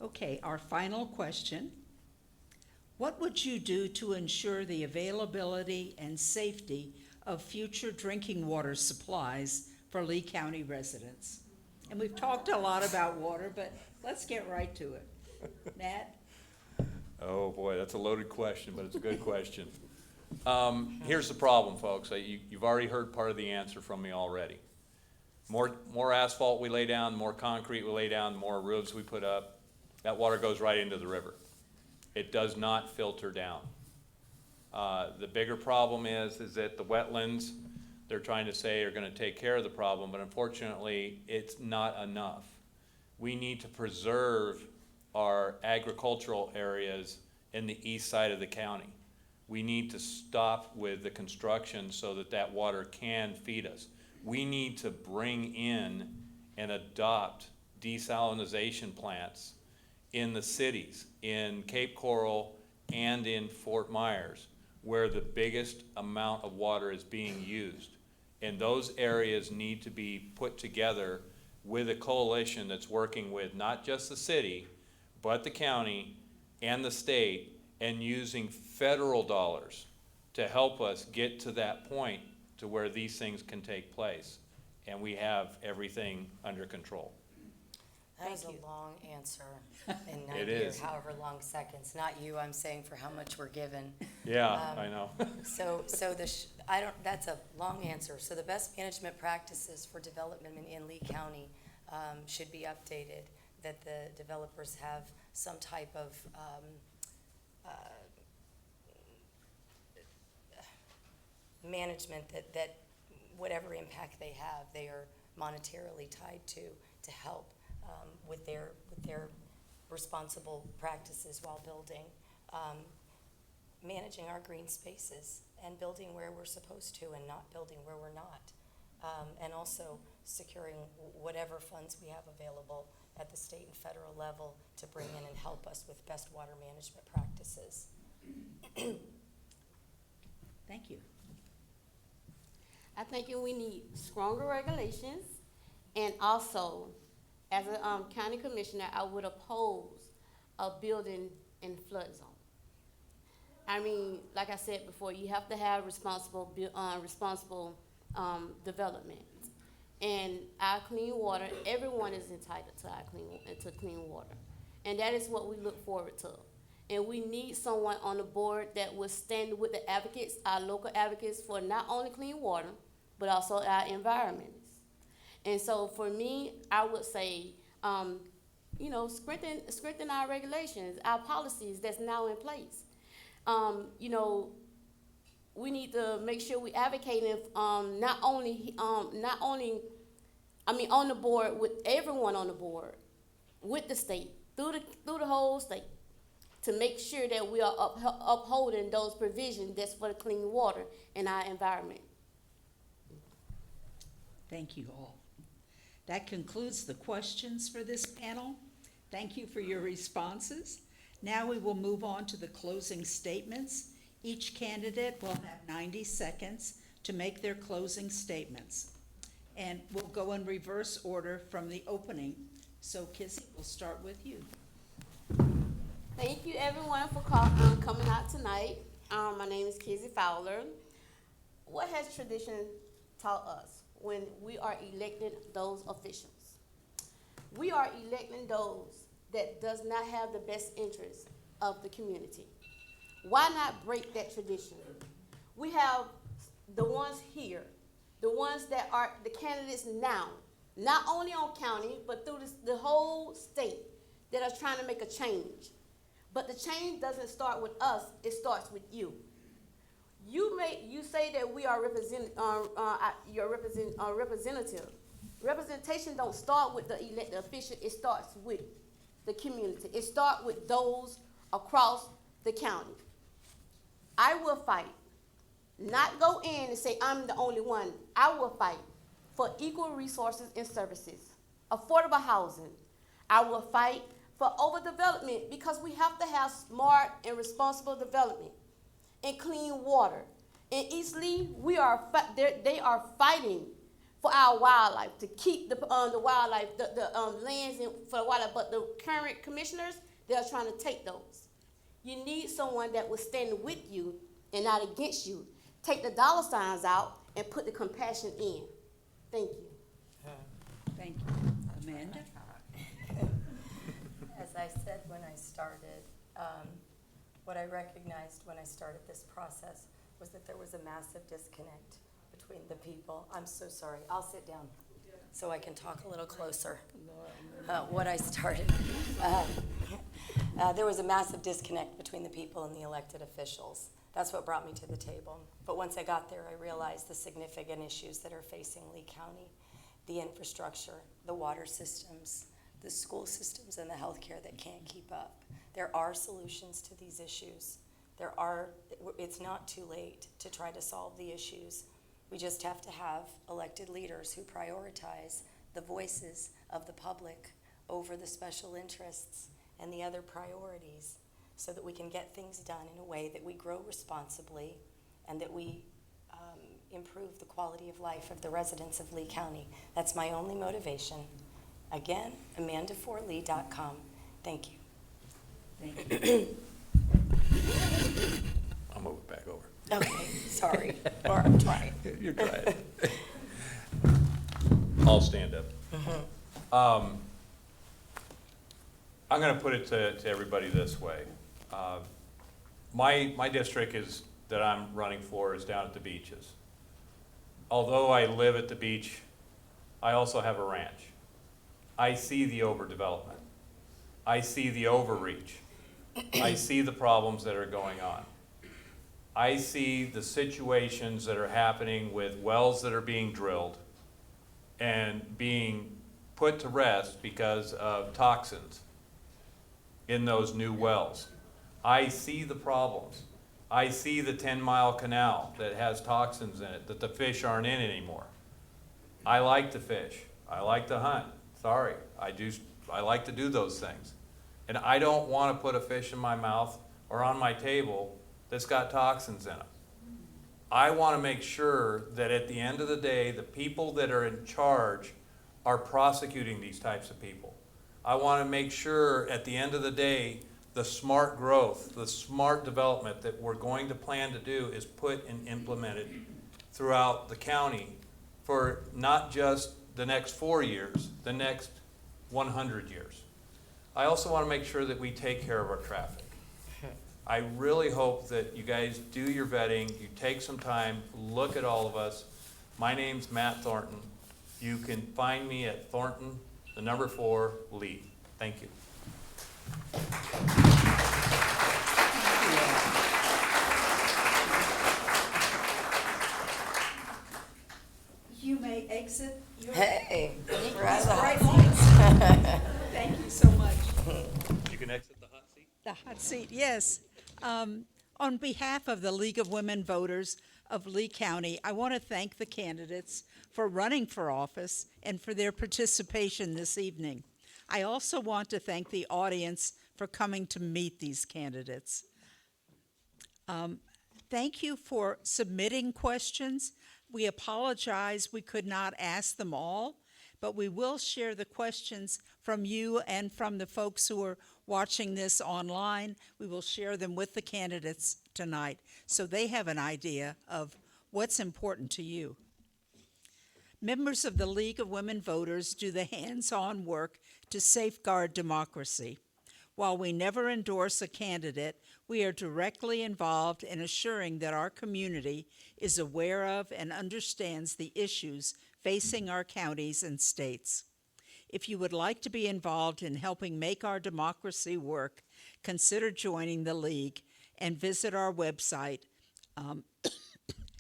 Speaker 2: Okay, our final question. What would you do to ensure the availability and safety of future drinking water supplies for Lee County residents? And we've talked a lot about water, but let's get right to it. Matt?
Speaker 10: Oh boy, that's a loaded question, but it's a good question. Here's the problem, folks. You've already heard part of the answer from me already. More asphalt we lay down, more concrete we lay down, the more roofs we put up, that water goes right into the river. It does not filter down. The bigger problem is that the wetlands, they're trying to say are going to take care of the problem, but unfortunately, it's not enough. We need to preserve our agricultural areas in the east side of the county. We need to stop with the construction so that that water can feed us. We need to bring in and adopt desalination plants in the cities, in Cape Coral and in Fort Myers, where the biggest amount of water is being used. And those areas need to be put together with a coalition that's working with not just the city, but the county and the state, and using federal dollars to help us get to that point to where these things can take place and we have everything under control.
Speaker 12: That was a long answer in
Speaker 10: It
Speaker 12: 90 or
Speaker 10: is.
Speaker 12: however long seconds. Not you, I'm saying for how much we're given.
Speaker 10: Yeah, I know.
Speaker 12: That's a long answer. So the best management practices for development in Lee County should be updated, that the developers have some type of management that whatever impact they have, they are monetarily tied to help with their responsible practices while building, managing our green spaces and building where we're supposed to and not building where we're not, and also securing whatever funds we have available at the state and federal level to bring in and help us with best water management practices.
Speaker 2: Thank you.
Speaker 11: I think we need stronger regulations, and also, as a county commissioner, I would oppose a building in flood zone. I mean, like I said before, you have to have responsible development. And our clean water, everyone is entitled to clean water. And that is what we look forward to. And we need someone on the board that will stand with the advocates, our local advocates, for not only clean water, but also our environment. And so for me, I would say, strengthen our regulations, our policies that's now in place. We need to make sure we advocating on the board, with everyone on the board, with the state, through the whole state, to make sure that we are upholding those provisions that's for the clean water in our environment.
Speaker 2: Thank you all. That concludes the questions for this panel. Thank you for your responses. Now we will move on to the closing statements. Each candidate will have 90 seconds to make their closing statements. And we'll go in reverse order from the opening. So Kissy, we'll start with you.
Speaker 11: Thank you everyone for coming out tonight. My name is Kizzy Fowler. what has tradition taught us when we are electing those officials? We are electing those that does not have the best interest of the community. Why not break that tradition? We have the ones here, the ones that are the candidates now, not only on county, but through the whole state, that are trying to make a change. But the change doesn't start with us, it starts with you. You say that we are your representative. Representation don't start with the elected official, it starts with the community. It starts with those across the county. I will fight, not go in and say I'm the only one. I will fight for equal resources and services, affordable housing. I will fight for overdevelopment because we have to have smart and responsible development and clean water. In East Lee, they are fighting for our wildlife, to keep the wildlife, the lands for the wildlife, but the current commissioners, they are trying to take those. You need someone that will stand with you and not against you. Take the dollar signs out and put the compassion in. Thank you.
Speaker 2: Thank you. Amanda?
Speaker 12: As I said when I started, what I recognized when I started this process was that there was a massive disconnect between the people. I'm so sorry. I'll sit down so I can talk a little closer. What I started, there was a massive disconnect between the people and the elected officials. That's what brought me to the table. But once I got there, I realized the significant issues that are facing Lee County: the infrastructure, the water systems, the school systems, and the healthcare that can't keep up. There are solutions to these issues. It's not too late to try to solve the issues. We just have to have elected leaders who prioritize the voices of the public over the special interests and the other priorities, so that we can get things done in a way that we grow responsibly and that we improve the quality of life of the residents of Lee County. That's my only motivation. Again, amandaforlee.com. Thank you.
Speaker 2: Thank you.
Speaker 10: I'll move it back over.
Speaker 12: Okay, sorry. Or I'm trying.
Speaker 10: You're trying. I'll stand up. I'm going to put it to everybody this way. My district that I'm running for is down at the beaches. Although I live at the beach, I also have a ranch. I see the overdevelopment. I see the overreach. I see the problems that are going on. I see the situations that are happening with wells that are being drilled and being put to rest because of toxins in those new wells. I see the problems. I see the 10-mile canal that has toxins in it that the fish aren't in anymore. I like to fish. I like to hunt. Sorry, I like to do those things. And I don't want to put a fish in my mouth or on my table that's got toxins in it. I want to make sure that at the end of the day, the people that are in charge are prosecuting these types of people. I want to make sure at the end of the day, the smart growth, the smart development that we're going to plan to do is put and implemented throughout the county for not just the next 4 years, the next 100 years. I also want to make sure that we take care of our traffic. I really hope that you guys do your vetting, you take some time, look at all of us. My name's Matt Thornton. You can find me at Thornton, the number 4, Lee. Thank you.
Speaker 2: You may exit your...
Speaker 12: Hey, we're out of
Speaker 2: these
Speaker 12: the hot
Speaker 2: bright
Speaker 12: seats.
Speaker 2: lights. Thank you so much.
Speaker 10: You can exit the hot seat.
Speaker 2: The hot seat, yes. On behalf of the League of Women Voters of Lee County, I want to thank the candidates for running for office and for their participation this evening. I also want to thank the audience for coming to meet these candidates. Thank you for submitting questions. We apologize we could not ask them all, but we will share the questions from you and from the folks who are watching this online. We will share them with the candidates tonight so they have an idea of What's important to you? Members of the League of Women Voters do the hands-on work to safeguard democracy. While we never endorse a candidate, we are directly involved in assuring that our community is aware of and understands the issues facing our counties and states. If you would like to be involved in helping make our democracy work, consider joining the League and visit our website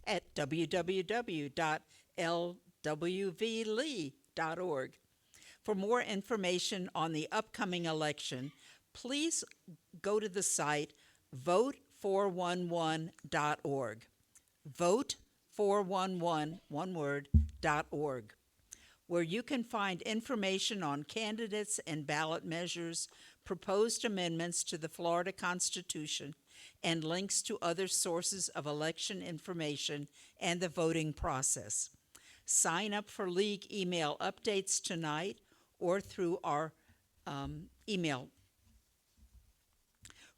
Speaker 2: at www.LWVLee.org. For more information on the upcoming election, please go to the site vote411.org. Vote411, one word, .org, where you can find information on candidates and ballot measures, proposed amendments to the Florida Constitution, and links to other sources of election information and the voting process. Sign up for League email updates tonight or through our email.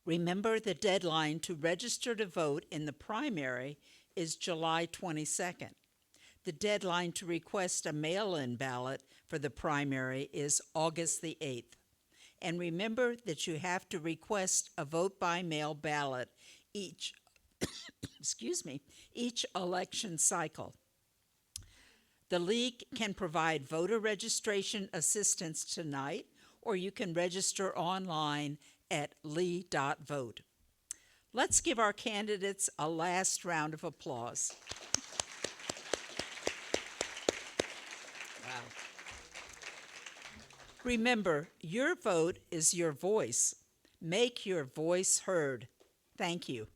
Speaker 2: Remember, the deadline to register to vote in the primary is July 22nd. The deadline to request a mail-in ballot for the primary is August the 8th. And remember that you have to request a vote-by-mail ballot each each election cycle. The League can provide voter registration assistance tonight, or you can register online at lee.vote. Let's give our candidates a last round of applause. Wow. Remember, your vote is your voice. Make your voice heard. Thank you.